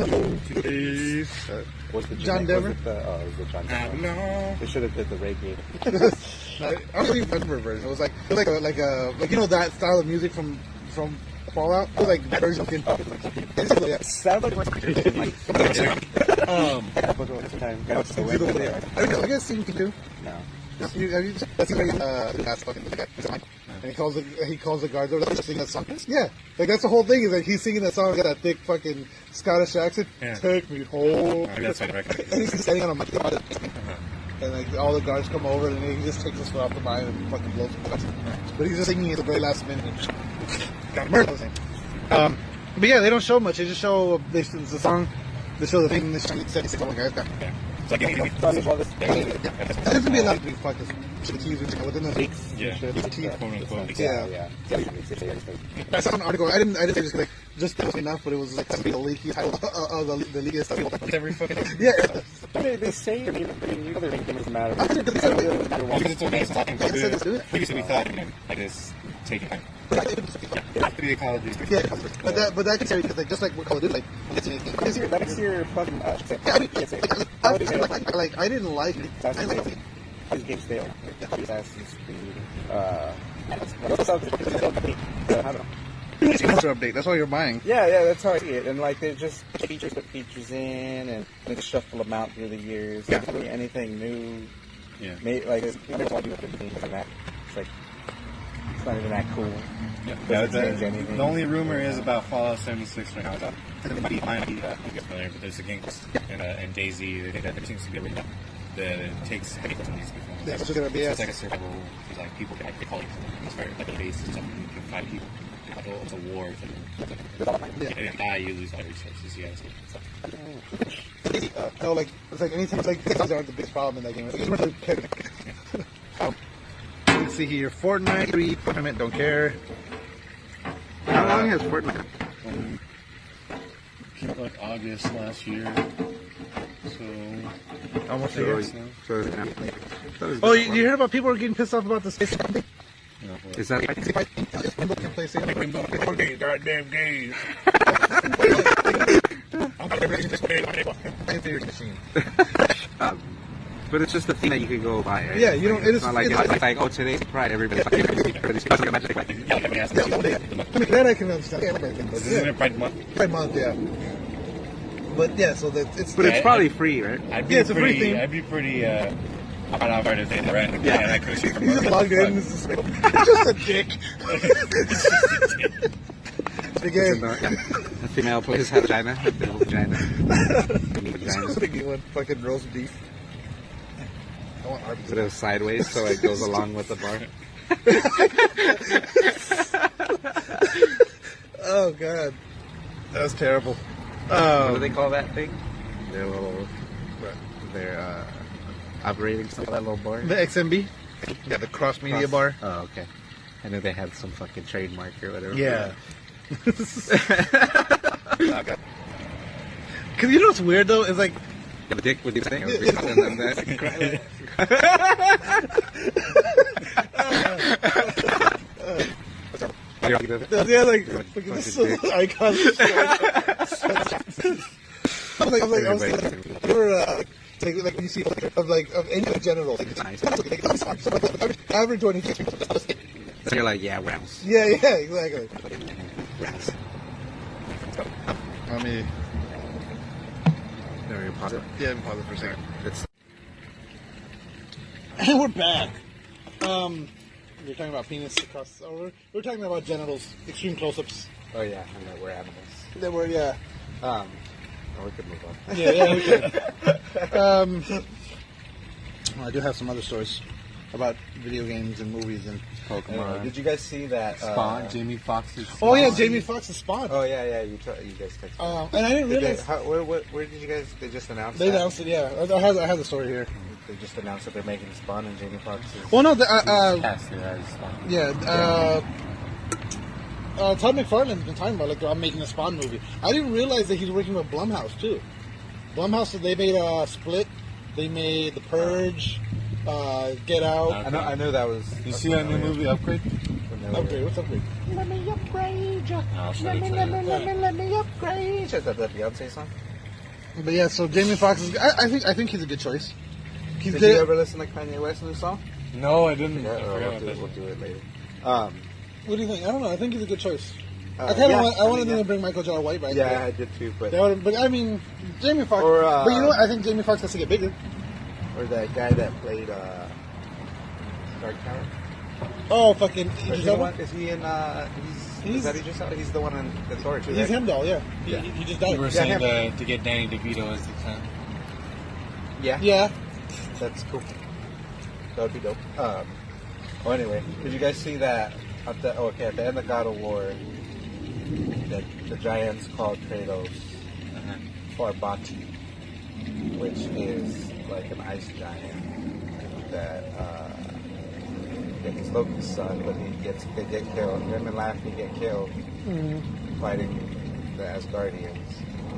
Was the John Denver? Was it the John Denver? No. They should have did the reggae. I don't even remember the version. It was like you know that style of music from Fallout. It was like that version. Sound like Have you guys seen too? No. Have you seen that's fucking the guy? And he calls the guards over. Singing that song. Yeah, like that's the whole thing. Is like he's singing that song. Got that thick fucking Scottish accent. Yeah. Take me home. That's what I reckon. And he's standing on a mic. And like all the guards come over, and he just takes his foot off the mine and fucking blows him. But he's just singing at the very last minute. Got murdered. But yeah, they don't show much. They just show the song. They show the thing. They show the guys. So like, there's gonna be a lot of these fuckers. Within the leaks. Yeah. Quote unquote. Yeah. I saw an article. I didn't say just enough, but it was like the leaky title of the leaky stuff. It's every fucking. Yeah. They say they're making it matter. Because it's okay. It's talking about Let's do it. previously we thought like this taking time. The ecology. Yeah, but that can say because like just like what Call of Duty, like it's That's your fucking. like I didn't like it. His game's stale. Assassin's Creed. Update. That's all you're buying. Yeah, that's how I see it. And like they just put features in, and they just shuffle them out through the years. Yeah. Not really anything new. Yeah. Like it's like it's not even that cool. Yeah. Doesn't change anything. The only rumor is about Fallout 76 right now. It might be familiar, but there's a game and Daisy. They think that there seems to be a that it takes heavy from these people. Yeah, it's just gonna be it's like a survival. It's like people can actually call it. It's very like a base or something. You can fight people. It's a war. If you die, you lose all your resources. Yes. No, like it's like anything. It's like these aren't the biggest problem in that game. Let's see here. Fortnite 3 tournament. Don't care. How long has Fortnite? Came out like August last year. So Almost a so year. it's now. Oh, you heard about people are getting pissed off about the space? Is that Goddamn gays. but it's just a thing that you can go buy, right? Yeah, you don't. It's not like it's like, oh, today's Pride, everybody's I mean, that I can understand. Isn't it Pride Month? Pride month, yeah. But yeah, so that it's. But it's probably free, right? Yeah, it's a free thing. I'd be pretty. I'm not part of the random guy and I could shoot from He's just logged in. This is just a dick. The game. The female plays vagina. Vagina. Just a big one. Fucking roast beef. I want Arby's. Put it sideways so it goes along with the bar. Oh god, that was terrible. What do they call that thing? Their little. Their operating stuff. That little bar. The XMB. Yeah, the cross media bar. Oh, okay. I know they had some fucking trademark or whatever. Yeah. Because you know what's weird though? It's like The dick with the thing. yeah, like this is so iconic. I was like when you see of any general, like, Nice. average one. So you're like, yeah, rounds. Yeah, exactly. Rounds. Let me. There you pause it. Yeah, pause it for a second. It's And we're back. You're talking about penis across. We're talking about genitals, extreme close-ups. oh yeah, and that we're animals. They were, yeah. Oh, we could move on. Yeah, we can. Well, I do have some other stories about video games and movies and Pokemon. Did you guys see that? Spawn, Jamie Foxx's Spawn. Oh yeah, Jamie Foxx's Spawn. Oh yeah. You guys texted. And I didn't Did realize where did you guys? They just announced. they announced it. Yeah, I have the story here. They just announced that they're making Spawn and Jamie Foxx is. Well, no, Casted as Spawn. yeah. Todd McFarlane's been talking about I'm making a Spawn movie. I didn't realize that he's working with Blumhouse too. Blumhouse, they made Split. They made The Purge. Get Out. I know that was. You see that new movie, Upgrade? Upgrade. What's Upgrade? Let me upgrade you. I'll show Let you me upgrade you. Is that the Beyonce song? But yeah, so Jamie Foxx is. I think he's a good choice. He's Did good. you ever listen to Kanye West's new song? No, I didn't. Yeah, I forgot about that. we'll do it later. What do you think? I don't know. I think he's a good choice. I yeah, wanted them to bring Michael J. White back. Yeah, I did too, but But I mean, Jamie Foxx. Or, but you know what? I think Jamie Foxx has to get bigger. or that guy that played Dark Tower. Oh, fucking Is Idris he the Elba? one? Is he in? Is that Idris Elba? He's the one in the Thor too. He's right? him, doll. Yeah. Yeah. He just died. You were Yeah, saying him. to get Danny DeVito as the son. Yeah. Yeah. That's cool. That would be dope. Oh, anyway, did you guys see that? At the end of God of War, the giants called Kratos Farbati, which is like an ice giant that he's Loki's son, but they get killed. Him and Laufey get killed fighting the Asgardians.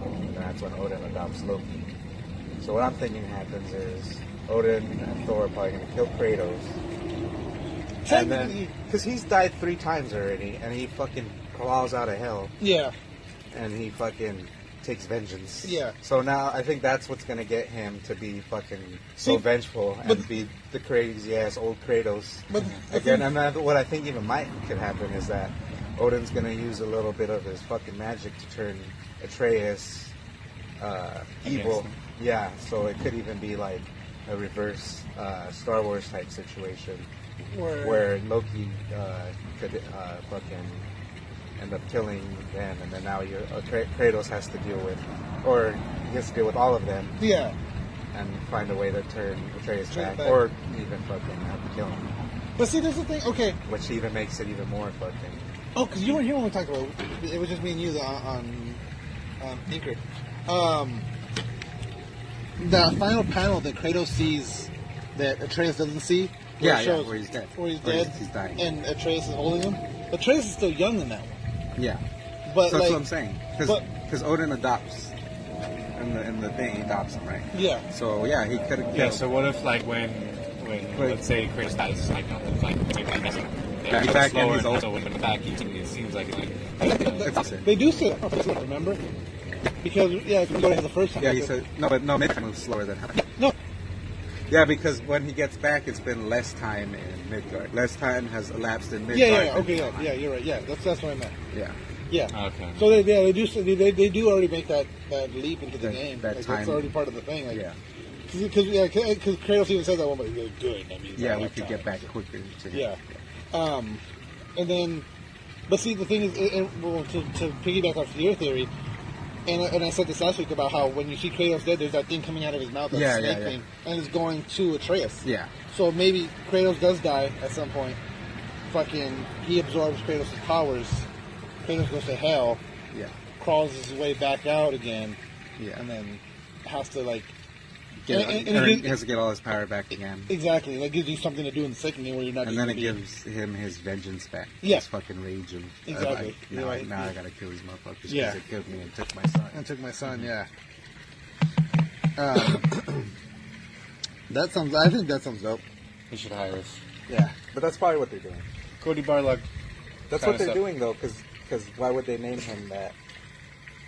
And that's when Odin adopts Loki. So what I'm thinking happens is Odin and Thor are probably going to kill Kratos. And then, because he's died 3 times already, and he fucking crawls out of hell. Yeah. And he fucking takes vengeance. Yeah. So now I think that's what's going to get him to be fucking so vengeful and be the crazy ass old Kratos. But again, and what I think even could happen is that Odin's going to use a little bit of his fucking magic to turn Atreus evil. Yeah, so it could even be like a reverse Star Wars type situation where Loki could fucking end up killing them, and then now Kratos has to deal with, or he has to deal with all of them. Yeah. And find a way to turn Atreus back, or even fucking have to kill him. But see, there's the thing. Okay. Which even makes it even more fucking. Oh, because you weren't here when we talked about it. It was just me and you on Anchor. The final panel that Kratos sees that Atreus doesn't see. Where he's dead. Where he's dead. He's dying. And Atreus is holding him. Atreus is still young in that one. Yeah. But so that's what I'm saying. Because Odin adopts. In the thing, he adopts him, right? Yeah. So, yeah, he could have. Yeah, so what if, like, when let's say Kratos dies, like, maybe like messing. Yeah, he's back and he's old. So when back, it seems like they do say that, remember? Because, yeah, we go to the first time. Yeah, he said, no, Midgard moves slower than him. No. Yeah, because when he gets back, it's been less time in Midgard. Less time has elapsed in Midgard. Yeah, okay, yeah, you're right. Yeah, that's what I meant. Yeah. Yeah. Okay. So they do already make that leap into the game. That's already part of the thing. Like, yeah. Because Kratos even said that one, but he's like, good. That means we could get back quicker to him. Yeah. And then, but see, the thing is, to piggyback off your theory, and I said this last week about how when you see Kratos dead, there's that thing coming out of his mouth, that snake thing, and it's going to Atreus. Yeah. So maybe Kratos does die at some point. Fucking, he absorbs Kratos' powers. Kratos goes to hell. Yeah. Crawls his way back out again. Yeah. And then has to like. He has to get all his power back again. Exactly. Like gives you something to do in the second game where you're not. And then it gives him his vengeance back. Yeah. His fucking rage of. Exactly. Now I gotta kill these motherfuckers because Yeah. they killed me and took my son. Yeah. I think that sounds dope. he should hire us. Yeah. But that's probably what they're doing. Cody Barlog. That's what they're doing though, because why would they name him that?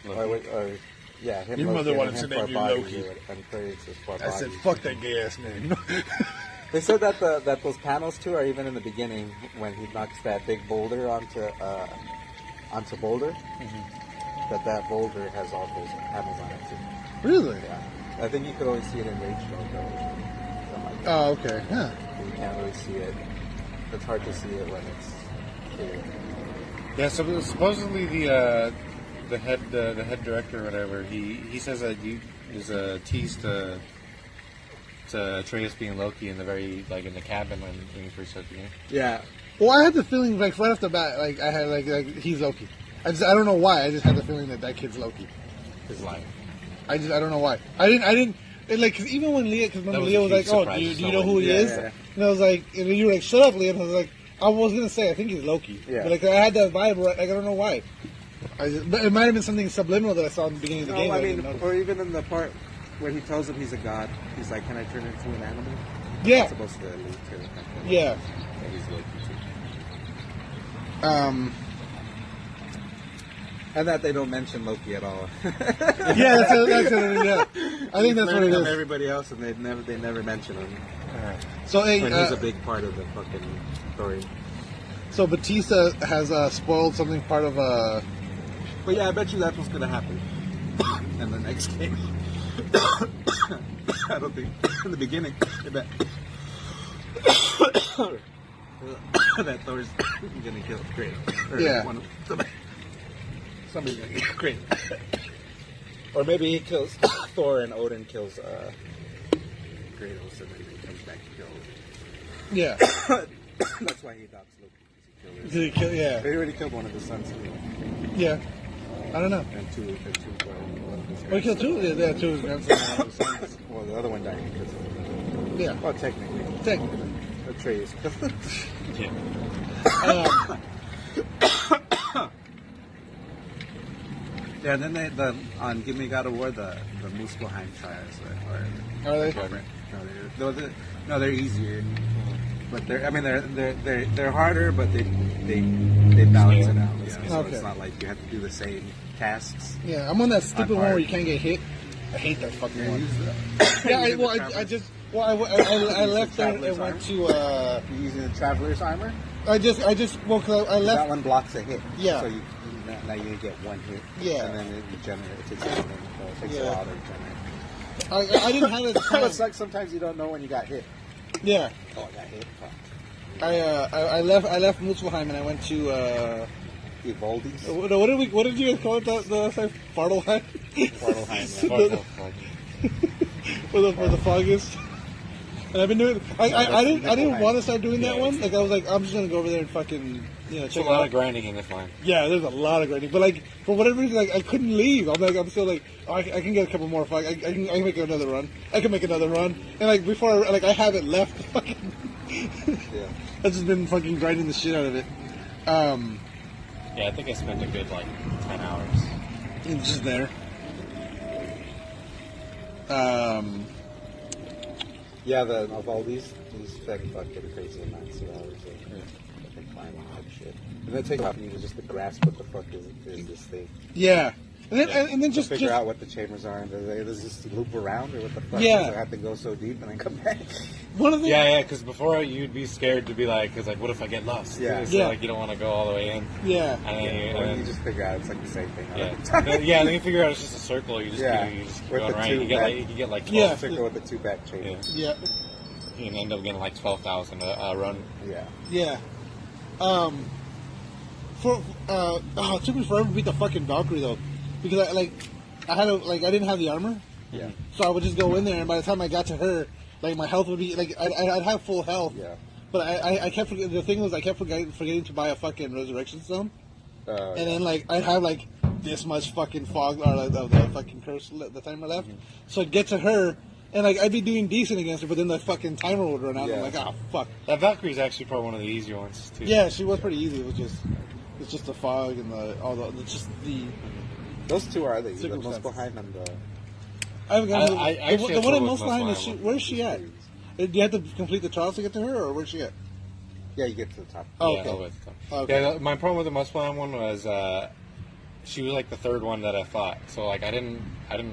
Why would him? Your mother Loki, wanted him to name for you body, Loki. And Kratos is for I said, body. fuck that gay ass name. They said that that those panels too are even in the beginning when he knocks that big boulder onto Boulder. Mm-hmm. That boulder has all those panels on it too. Really? Yeah. I think you could only see it in Rage Mode though. Oh, okay. Yeah. You can't really see it. It's hard to see it when it's clear. Yeah, so supposedly the head director or whatever, he says that there's a tease to Atreus being Loki in the in the cabin when you first started the game. Yeah. Well, I had the feeling like right off the bat, like I had like he's Loki. I don't know why. I just had the feeling that kid's Loki. His life. I don't know why. I didn't. And like, cause even when Leah, because remember Leah was like, "Oh, do you know who he is?" Yeah. And I was like, and you were like, "Shut up, Leah." And I was like, I was gonna say, I think he's Loki. Yeah. But like, I had that vibe. Like, I don't know why. But it might have been something subliminal that I saw in the beginning of the game. I mean, or even in the part where he tells him he's a god, he's like, "Can I turn into an animal?" Yeah. That's supposed to allude to. Yeah. That he's Loki too. And that they don't mention Loki at all. Yeah, that's it. Yeah. I think that's what it is. Everybody else, and they never mention him. So hey, but he's a big part of the fucking story. So Batista has spoiled something part of But yeah, I bet you that's what's gonna happen in the next game. I don't think in the beginning that Thor's gonna kill Kratos. Yeah. Somebody's gonna get Kratos. Or maybe he kills Thor and Odin kills Kratos and then he comes back to kill Odin. Yeah. That's why he adopts Loki. Did he kill? Yeah. He already killed one of his sons. Yeah. I don't know. And two. We killed two. Yeah, two of his grandsons. Well, the other one died because of Yeah. well, technically. The tree is killed. Yeah. Yeah, and then on Give Me God of War, the Muspelheim trials Are they? different. No, they're easier. But they're harder, but they balance it out. Yeah. So Okay. it's not like you have to do the same tasks. Yeah, I'm on that stupid one where hard. you can't get hit. I hate that fucking Yeah, one. use the, Yeah, using the I traveler's- just. Well, I left there and Traveler's went armor? to. You're using the Traveler's Armor. Well, 'cause I That left. one blocks a hit. Yeah. So now you get one hit. Yeah. And then it regenerates. It takes a minute. So it takes a Yeah. while to regenerate. I didn't have it at the It time. sucks. Sometimes you don't know when you got hit. Yeah, Oh, I got hit. Fuck. I left Muspelheim and I went to. Evoldies. What did you guys call it? The Fartelheim? Fartelheim. For the foggiest. And I've been doing. I didn't want to start doing that one. Like I was like, I'm just gonna go over there and fucking There's check a it lot out. of grinding in this line. Yeah, there's a lot of grinding, but like for whatever reason, like I couldn't leave. I'm still like, oh, I can get a couple more. I can make another run. I can make another run, and like before, I haven't left. Fucking, Yeah. I've just been fucking grinding the shit out of it. Yeah, I think I spent a good 10 hours. It's just there. Yeah, of all these spend fucking crazy amounts of hours of fucking climbing and shit. And it takes a while for you to just to grasp what the fuck is this thing. Yeah, and then To just figure out what the chambers are, and does this loop around, or what the fuck? Yeah. Does it have to go so deep and then come back? one of the Yeah, because before you'd be scared to be what if I get lost? Yeah. So Yeah. you don't want to go all the way in. yeah. And Or then, you just figure out it's like the same thing. yeah, then you figure out it's just a circle. You just Yeah. you just keep With going the right. two You get back- you can get 12. Yeah. Circle with the two back chambers. Yeah. Yeah, You can end up getting 12,000 a run. Yeah. yeah. It took me forever to beat the fucking Valkyrie though, because I didn't have the armor, Yeah. so I would just go in there, and by the time I got to her, my health would be I'd have full health. Yeah. But I kept the thing was I kept forgetting to buy a fucking resurrection stone, and then I'd have this much fucking fog or of the fucking curse the timer left, so I'd get to her. And I'd be doing decent against her, but then the fucking timer would run out. Yeah. I'm like, oh fuck. That Valkyrie's actually probably one of the easier ones too. Yeah, she was pretty easy. It's just the fog and Those two are the most Circumstances. behind on the. I haven't gotten I the actually one in have trouble with Muspelheim. Muspelheim. Where's she at? Do you have to complete the trials to get to her, or where's she at? Yeah, you get to the top. Oh, Yeah, okay. all the way to the top. Okay. Yeah, my problem with the Muspelheim one was she was the third one that I fought. So I didn't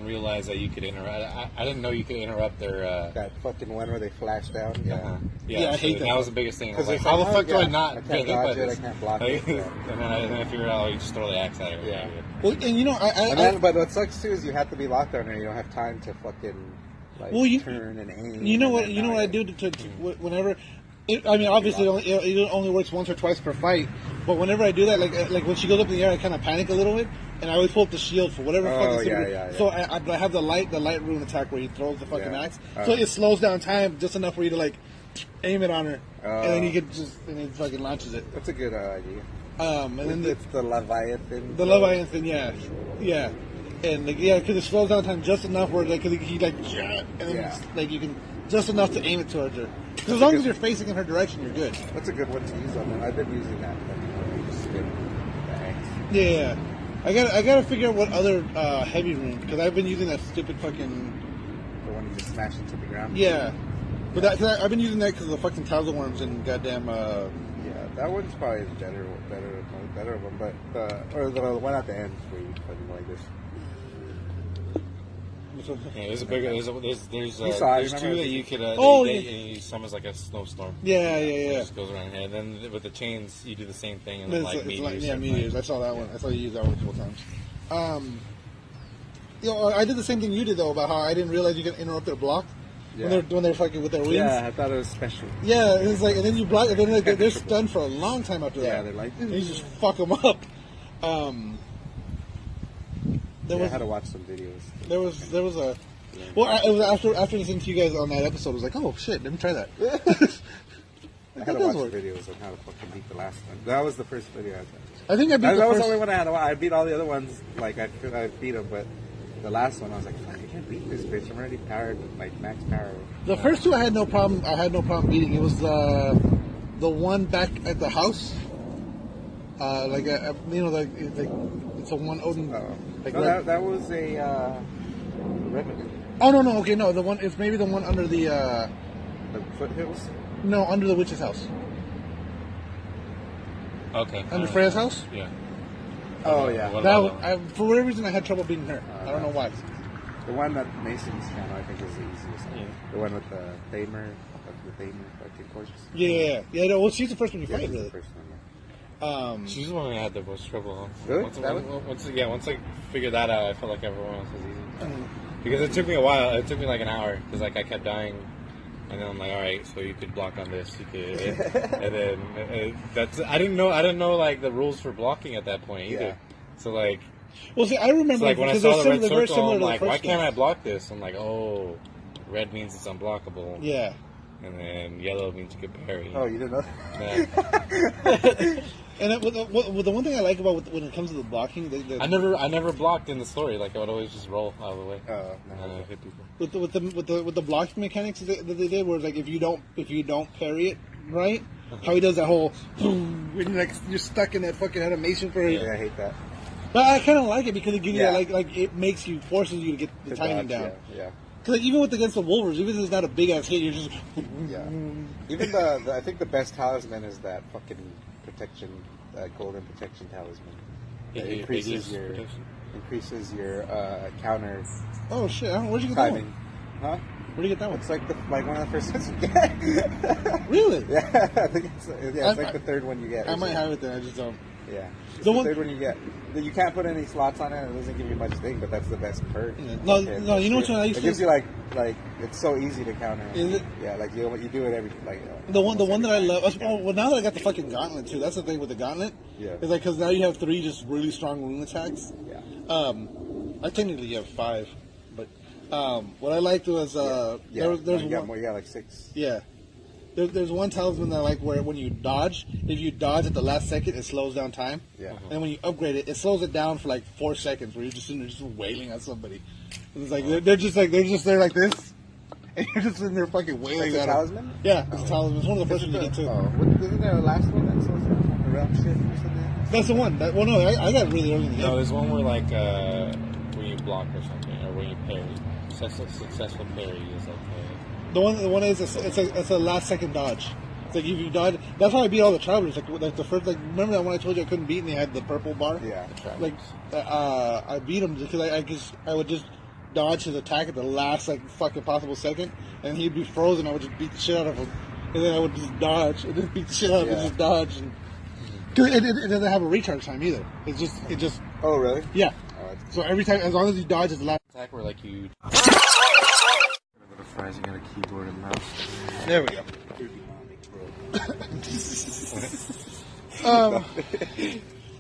realize that you could interrupt. I didn't know you could interrupt their. That fucking one where they flash down. Yeah. Yeah, I hate that. That was the biggest thing. I was like, it's how the like, fuck do I yeah, not I can't get hit by dodge it, this? I can't block it, yeah. And then I figured out you just throw the axe at her. Yeah. Well, and And then, but what sucks too is you have to be locked on her. You don't have time to fucking turn and aim. You know what? and You know Mm-hmm. what I do to whenever. Obviously, it only works once or twice per fight. But whenever I do that, like when she goes up in the air, I kind of panic a little bit, and I always pull up the shield for whatever. Oh, fucking yeah. So I have the light rune attack where he throws the fucking Yeah. axe, so it slows down time just enough for you to aim it on her, and then you can and he fucking launches it. That's a good idea. And then It's the Leviathan. the Leviathan, yeah, and because it slows down time just enough where because he and then you can just enough to aim it towards her. Because as long as you're facing in her direction, you're good. That's a good one to use on them. I've been using that. You just spin the axe. Yeah. I gotta figure out what other heavy rune, because I've been using that stupid fucking The one you just smash into the ground. yeah. But I've been using that because of the fucking Towser worms and goddamn Yeah, that one's probably the better one, but the one at the end where you put them like this. Yeah, there's a bigger. There's You saw it, two remember? that you could. Oh, they, yeah. and you summons like a snowstorm. yeah. It just goes around here. And then with the chains, you do the same thing. And then meteors. Meteors. I saw that one. I saw you use that one a couple times. I did the same thing you did though about how I didn't realize you could interrupt their block when they're fucking with their wings. Yeah, I thought it was special. Yeah, and it's and then you block, and then they're stunned for a long time after that. Yeah, they're like, and you just fuck them up. I had to watch some videos. There was a. Well, it was after listening to you guys on that episode. I was like, oh shit, let me try that. I had to watch videos on how to fucking beat the last one. That was the first video I did. I think I beat that was the only one I had to watch. I beat all the other ones, like, I beat them, but the last one I was like, fuck, I can't beat this bitch. I'm already powered, like, max power. The first two I had no problem beating. It was the one back at the house. It's a one Odin. That was a Revenant. Oh no, okay, no, the one it's maybe the one under the foothills. No, under the witch's house. Okay. Under Freya's house. Yeah. Oh yeah. For whatever reason, I had trouble beating her. I don't know why. The one that Mason's channel, I think, is the easiest. Yeah. The one with the Thamer, fucking corpse. Yeah. No, well, she's the first one you fight, really. The first one, yeah. She's the one I had the most trouble on. Really? Once I figured that out, I felt like everyone else was easy. Because it took me a while. It took me like an hour because like I kept dying, and then I'm like, all right, so you could block on this, you could, and then I didn't know like the rules for blocking at that point either. Yeah. So like, well, see, I remember so, like when I saw the red circle, I'm like, why can't I block this? I'm like, oh, red means it's unblockable. Yeah. And then yellow means you can parry. Oh, you didn't know? Yeah. And the one thing I like about when it comes to the blocking, I never blocked in the story. Like I would always just roll out of the way. Hit people. With the blocking mechanics that they did, where it's like if you don't parry it right, how he does that whole boom, when you're stuck in that fucking animation for. Yeah, I hate that. But I kind of like it because it gives you like it forces you to get the timing down. Yeah. Because like, even against the Wolvers, even if it's not a big ass hit, you're just Even I think the best talisman is that fucking protection, golden protection talisman. It increases your counter. Oh shit! Where'd you get that one? Huh? Where'd you get that one? It's like one of the first ones you get. Really? Yeah, I think it's like the third one you get. I might have it then. I just don't. Yeah. The third one you get. You can't put any slots on it. It doesn't give you much thing, but that's the best perk. Yeah. No. You know what I used to. It gives you like it's so easy to counter. Is it? Yeah, like you do it every The one that I love. Well, now that I got the fucking gauntlet too. That's the thing with the gauntlet. Yeah. It's like because now you have 3 just really strong rune attacks. Yeah. I technically have 5, but what I liked was there's one. More, like 6. Yeah. There's one talisman that I like where when you dodge, if you dodge at the last second, it slows down time. Yeah. And when you upgrade it, it slows it down for like 4 seconds, where you're just sitting there just wailing at somebody. And it's like they're just there like this, and you're just sitting there fucking wailing at them. Talisman? Yeah, it's a talisman. It's one of the first ones you get too. Isn't there a last one that slows down the realm shift or something? That's the one. I got really early in the game. No, there's one where like when you block or something, or when you parry. Successful parry is like. The one is it's a last second dodge. It's like if you dodge. That's how I beat all the travelers. Like the first, remember that one I told you I couldn't beat and they had the purple bar. Yeah. Like I beat him because I would just dodge his attack at the last fucking possible second, and he'd be frozen. I would just beat the shit out of him, and then I would just dodge and then beat the shit out of him and just dodge. And it doesn't have a recharge time either. It just. Oh really? Yeah. So every time, as long as you dodge, it's the last attack where like you. Fries, you got a keyboard and mouse. There we go.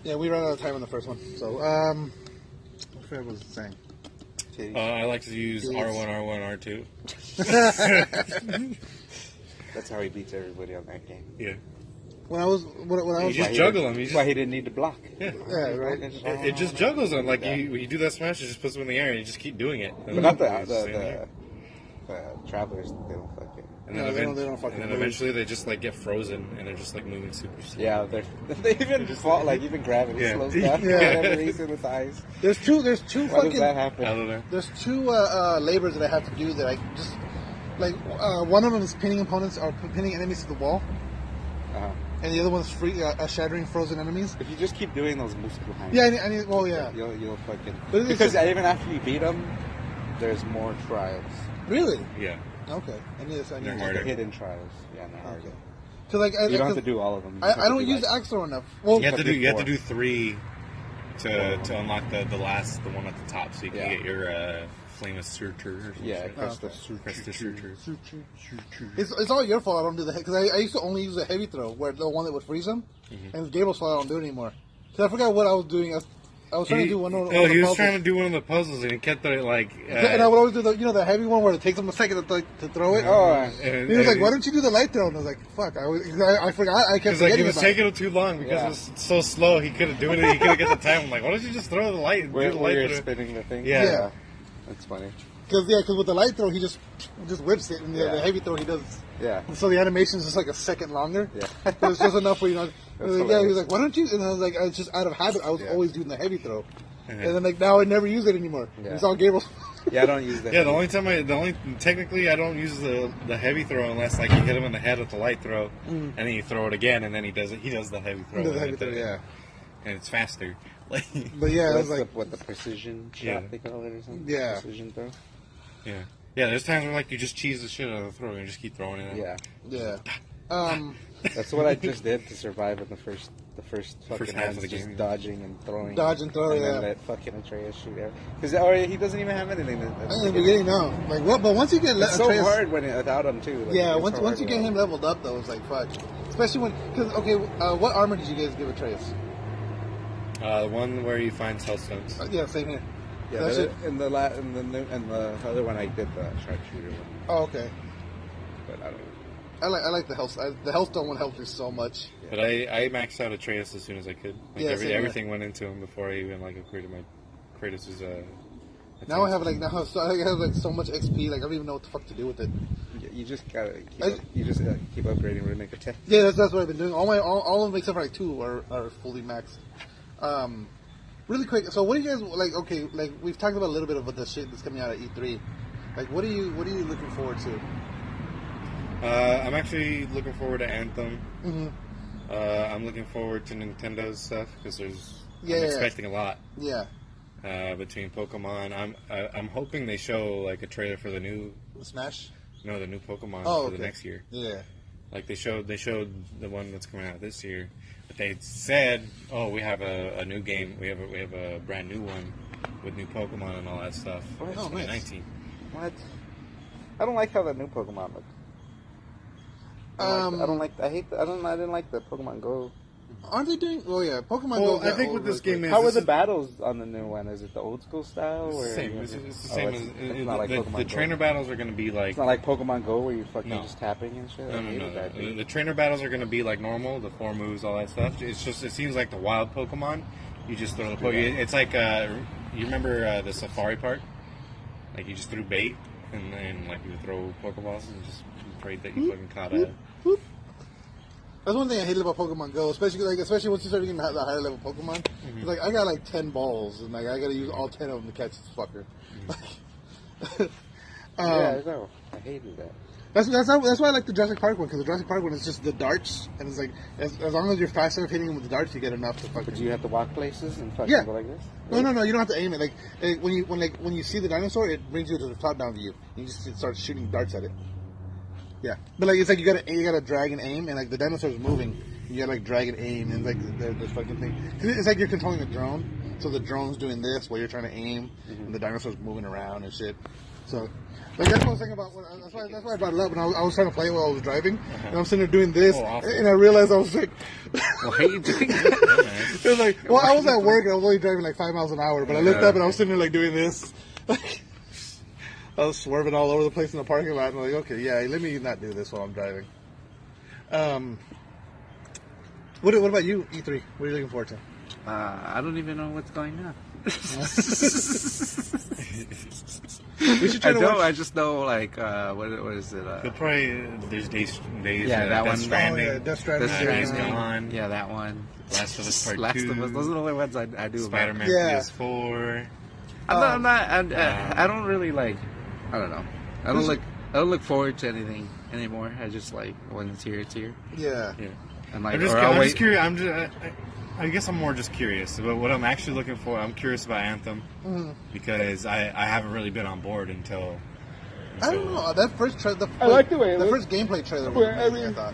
Yeah, we ran out of time on the first one. So, what Fred was saying. I like to use R1, R2. That's how he beats everybody on that game. Yeah. When I was you just juggle them. That's why he didn't need to block. Yeah, right. It just juggles them. Like you do that smash, it just puts them in the air, and you just keep doing it. But not the travelers, they don't fucking. And then, they don't fucking. And then eventually they just like get frozen, and they're just like moving super slow. Yeah, they even fall even gravity slows down. Yeah. Whatever reason with eyes. There's two Why fucking. does that happen? I don't know. There's 2 labors that I have to do that I just like. One of them is pinning enemies to the wall. And the other one's shattering frozen enemies. If you just keep doing those moves behind. Yeah, I need. Well, yeah. You'll fucking. Because even after you beat them, there's more trials. Really? Yeah. Okay. I need They're harder. Hidden trials. Yeah, not harder. Okay. Cause you don't have to do all of them. I don't use the axe throw enough. Well, you have to do 3 to unlock the one at the top, so you can get your flame of Surtur. Yeah, Crest of Surtur. It's all your fault I don't do the because I used to only use the heavy throw, where the one that would freeze them, and it's Gable's fault I don't do it anymore. Because I forgot what I was doing. I was trying to do one of Oh, the he was puzzles. trying to do one of the puzzles, and he kept it like. And I would always do the heavy one where it takes him a second to throw it. He was like, "Why don't you do the light throw?" And I was like, "Fuck!" I forgot. I kept Because like he forgetting was about taking him too long because it was so slow. He couldn't do it. He couldn't get the time. I'm like, why don't you just throw the light? And do the Where light you're throw? spinning the thing. Yeah. That's funny. Because with the light throw, he just whips it, and the heavy throw he does. Yeah. So the animation is just like a second longer. Yeah. It was just enough for That's he was hilarious. like, "Why don't you?" And I was like, "I was just out of habit. I was Yeah. always doing the heavy throw." And then like now I never use it anymore. Yeah. It's all Gabriel. Yeah, I don't use that. Yeah, technically I don't use the heavy throw unless like you hit him in the head with the light throw, and then you throw it again, and then he does the heavy throw. Yeah. And it's faster. But yeah, it was like the precision shot Yeah. they call it or something? Yeah. Precision throw? Yeah. Yeah, there's times where like you just cheese the shit out of the throw and you just keep throwing it. Yeah. yeah. That's what I just did to survive in the first fucking half round, of the just game. dodging and throwing. Dodge and throw, and yeah. then let fucking Atreus shoot everything. Because he doesn't even have anything. In the beginning, no. Like what? But once you get It's so Atreus- hard without him too. Like, Yeah, it's once so once you hard get without him leveled up, though, it's like fuck. Especially what armor did you guys give Atreus? The one where you find hellstones. Yeah, same here. Yeah, That's it. and the other one I did the sharpshooter one, Oh, okay. but I don't. I like the health. The Hellstone one helped me so much. But I maxed out Atreus as soon as I could. Like Yeah, same here. everything went into him before I even like upgraded my Kratos' Now I have like I have like so much XP. Like I don't even know what the fuck to do with it. You just gotta keep upgrading Runic attack. Yeah, that's what I've been doing. All of them except for like 2 are fully maxed. Really quick. So what do you guys like? Okay, like we've talked about a little bit of the shit that's coming out at E3. Like what are you looking forward to? I'm actually looking forward to Anthem. Mm-hmm. I'm looking forward to Nintendo's stuff because I'm Yeah. expecting a lot Yeah. between Pokemon. I'm hoping they show like a trailer for the new Smash. the new Pokemon Oh, for the okay. next year. Yeah. Like they showed the one that's coming out this year, but they said, "Oh, we have a new game. We have a brand new one with new Pokemon and all that stuff." Oh, It's nice. 2019. What? I don't like how that new Pokemon looked. I didn't like the Pokemon Go. Aren't they doing? Oh yeah, Pokemon Well, Go. I think with this game is How are this the is- battles on the new one? Is it the old school style? It's Or the same. It's the Oh, same it's not like the Pokemon Go. trainer battles are going to be like It's not like Pokemon Go where you're fucking No. just tapping and shit. I no. hated that, dude. The trainer battles are going to be like normal, the 4 moves, all that stuff. It's just it seems like the wild Pokemon. You just throw the Pokemon. It's like you remember the Safari Park? Like you just threw bait and then like you would throw Pokeballs and just prayed that you fucking caught a. That's one thing I hated about Pokemon Go, especially once you start getting the higher level Pokemon. It's like I got like 10 balls, and like I got to use all 10 of them to catch this fucker. Yeah, I know. I hated that. That's why I like the Jurassic Park one, because the Jurassic Park one is just the darts, and it's like as long as you're fast enough hitting them with the darts, you get enough to fucking. But do you have to walk places and fucking Yeah. go like this? No, you don't have to aim it. Like when you see the dinosaur, it brings you to the top down view. You just start shooting darts at it. Yeah, but like it's like you gotta drag and aim, and like the dinosaur's moving, you gotta like drag and aim, and like the fucking thing. 'Cause it's like you're controlling a drone, so the drone's doing this while you're trying to aim, and the dinosaur's moving around and shit. So, like that's what I was thinking about. That's why I brought it up. And I was trying to play it while I was driving, and I'm sitting there doing this, awesome. and I realized I was like, Why are you doing that? it was like, well, I was at work and I was only driving like 5 miles an hour, but I looked up and I was sitting there like doing this. I was swerving all over the place in the parking lot, and I'm like, okay, yeah, let me not do this while I'm driving. What about you, E3? What are you looking forward to? I don't even know what's going on. We should try to watch. I just know like what is it? They'll probably there's days. Yeah, that one. Death Stranding. Oh, yeah, Death Stranding. Days Gone. Yeah, that one. Last of Us Part Last 2. of Us. Those are the only ones I do. Spider-Man Yeah. PS4. I don't really like. I don't know. I don't look forward to anything anymore. I just like when it's here, it's here. Yeah. Yeah. And like, I'm just, or I'll I'm wait. just curious. I guess I'm more just curious about what I'm actually looking for. I'm curious about Anthem because I haven't really been on board until I don't know. That first I like the way it the looks. first gameplay trailer was amazing, I thought.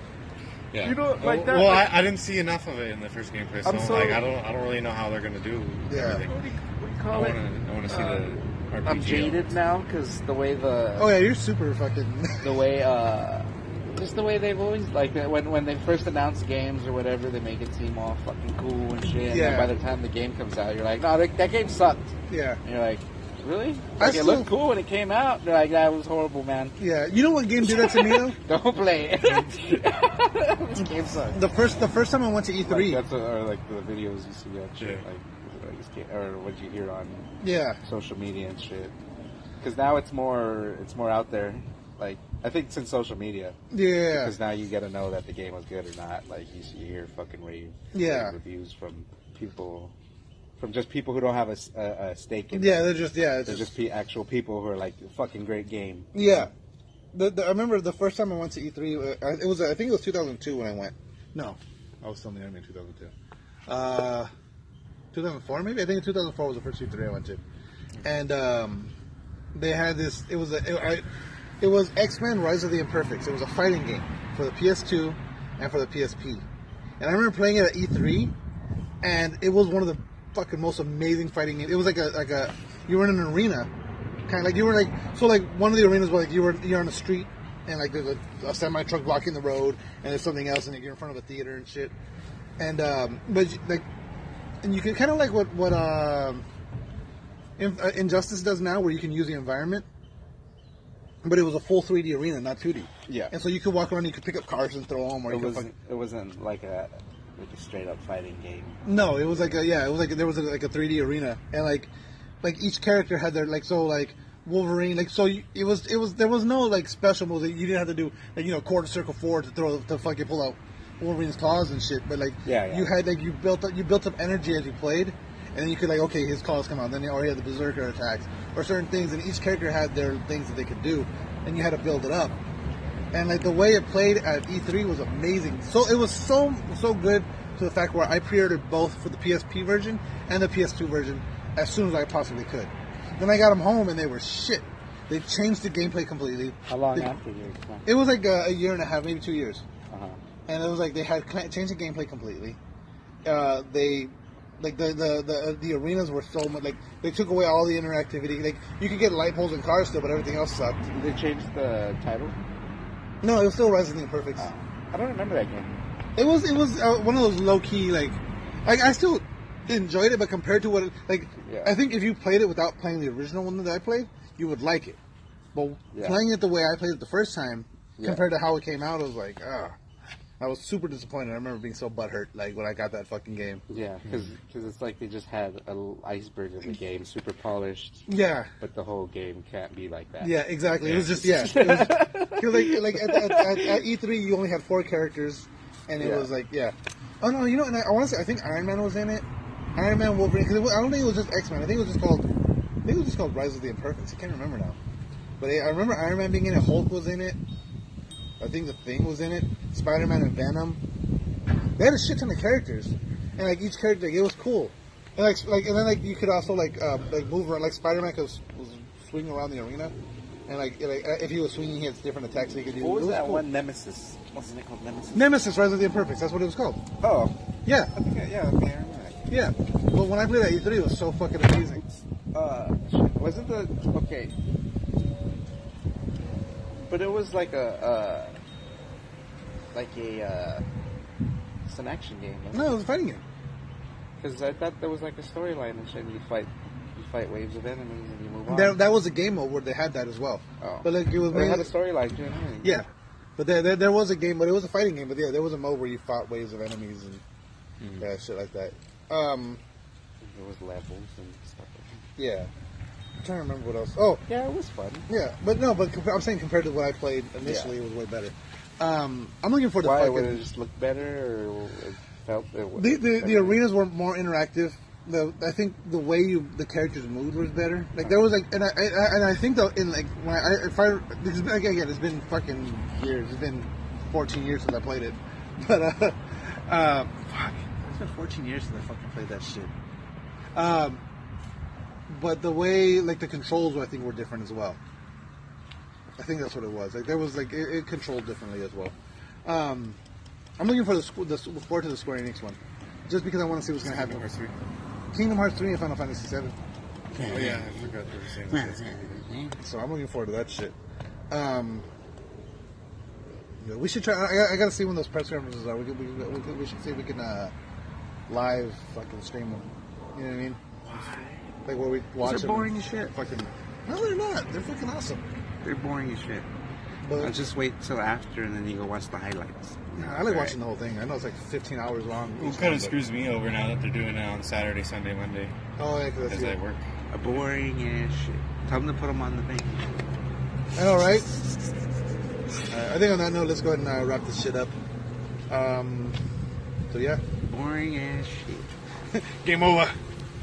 Yeah. You know, like that. Well, like, I didn't see enough of it in the first gameplay, so, I'm so- like I don't really know how they're gonna do Yeah. everything. what do you I call want it? to see the RPG. I'm jaded now because the way Oh yeah, you're super fucking. the way just the way they've always like when they first announce games or whatever, they make it seem all fucking cool and shit. And then by the time the game comes out, you're like, no, that game sucked. Yeah. And you're like, really? Like, it looked cool when it came out. They're like, that was horrible, man. Yeah. You know what game did that to me though? Don't play it. This game sucks. The first time I went to E3. Like, that's or like the videos you see on shit, or what you hear on social media and shit. Because now it's more out there. Like, I think since social media. Yeah. Because now you get to know that the game was good or not. Like, you hear fucking rave reviews from people, from just people who don't have a stake in it. Yeah, they're just, actual people who are like, fucking great game. Yeah. I remember the first time I went to E3, I think it was 2002 when I went. No. I was still in the Army in 2002. 2004 maybe? I think 2004 was the first E3 I went to. And, they had this, it was X-Men Rise of the Imperfects. It was a fighting game for the PS2 and for the PSP. And I remember playing it at E3, and it was one of the fucking most amazing fighting games. It was like a you were in an arena, kind of like you were like, so like one of the arenas was like you're on a street, and like there's a semi truck blocking the road, and there's something else, and you're in front of a theater and shit. And but like, and you can kind of like what Injustice does now, where you can use the environment, but it was a full 3D arena, not 2D. Yeah. And so you could walk around, you could pick up cars and throw them, or it wasn't like a straight up fighting game. No, it was like there was a 3D arena, and like each character had their Wolverine, there was no like special moves that you didn't have to do, like quarter circle forward to fucking pull out Wolverine's claws and shit, but you had you built up energy as you played. And then you could his calls come out. Then he had the berserker attacks or certain things, and each character had their things that they could do, and you had to build it up. And the way it played at E3 was amazing. So it was so good to the fact where I pre-ordered both for the PSP version and the PS2 version as soon as I possibly could. Then I got them home, and they were shit. They changed the gameplay completely. How long after you? It was like a year and a half, maybe 2 years. Uh-huh. And it was like they had changed the gameplay completely. The arenas were so much they took away all the interactivity. Like you could get light poles and cars still, but everything else sucked. Did they change the title? No, it was still Rise of the Imperfects. I don't remember that game. It was one of those low key I still enjoyed it, but compared to what I think if you played it without playing the original one that I played, you would like it. But playing it the way I played it the first time compared to how it came out, I was like, I was super disappointed. I remember being so butthurt, when I got that fucking game. Yeah, because it's like they just had an iceberg of the game, super polished. Yeah. But the whole game can't be like that. Yeah, exactly. It was just, It was, at E3, you only had 4 characters, and it was Oh, no, and I want to say, I think Iron Man was in it. Iron Man, Wolverine, because I don't think it was just X-Men. I think it was just called Rise of the Imperfects. I can't remember now. But I remember Iron Man being in it, Hulk was in it. I think the Thing was in it. Spider-Man and Venom. They had a shit ton of characters, and each character, it was cool. And and then you could also move around. Like Spider-Man was swinging around the arena, and if he was swinging, he had different attacks that he could do. What was that one? Nemesis. Wasn't it called Nemesis? Nemesis, Rise of the Imperfects. That's what it was called. Oh, yeah. I think I remember that. Yeah, but when I played at E3, it was so fucking amazing. Wasn't okay? But it was it's an action game. No, it was a fighting game. Because I thought there was a storyline and shit. And you fight waves of enemies and you move on. That was a game mode where they had that as well. Oh, but it was. They had a storyline too. Yeah, but there was a game, but it was a fighting game. But yeah, there was a mode where you fought waves of enemies and shit like that. There was levels and stuff like that. Yeah. I'm trying to remember what else. Oh, yeah, it was fun. Yeah, but I'm saying compared to what I played initially, it was way better. I'm looking for the Why would it just look better, or it felt the arenas were more interactive. I think the way the characters moved was better. There was and I think though because again it's been fucking years. It's been 14 years since I played it, but it's been 14 years since I fucking played that shit. But the way, the controls, I think, were different as well. I think that's what it was. There was, it controlled differently as well. I'm looking for forward to the Square Enix one. Just because I want to see what's going to happen. Kingdom Hearts 3 and Final Fantasy 7. Oh, yeah, I forgot they were saying that. So I'm looking forward to that shit. Yeah, we should try. I gotta see when those press conferences are. We should see if we can live fucking stream them. You know what I mean? Like where we watch them. They're boring as shit. Fucking. No, they're not. They're fucking awesome. They're boring as shit. But I'll just wait till after, and then you go watch the highlights. I like watching the whole thing. I know it's like 15 hours long. It kind of screws me over now that they're doing it on Saturday, Sunday, Monday. Oh, yeah, because As I work. A boring ass shit. Tell them to put them on the thing. I know, right? I think on that note, let's go ahead and wrap this shit up. So yeah, Boring ass shit. game over.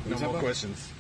No more questions.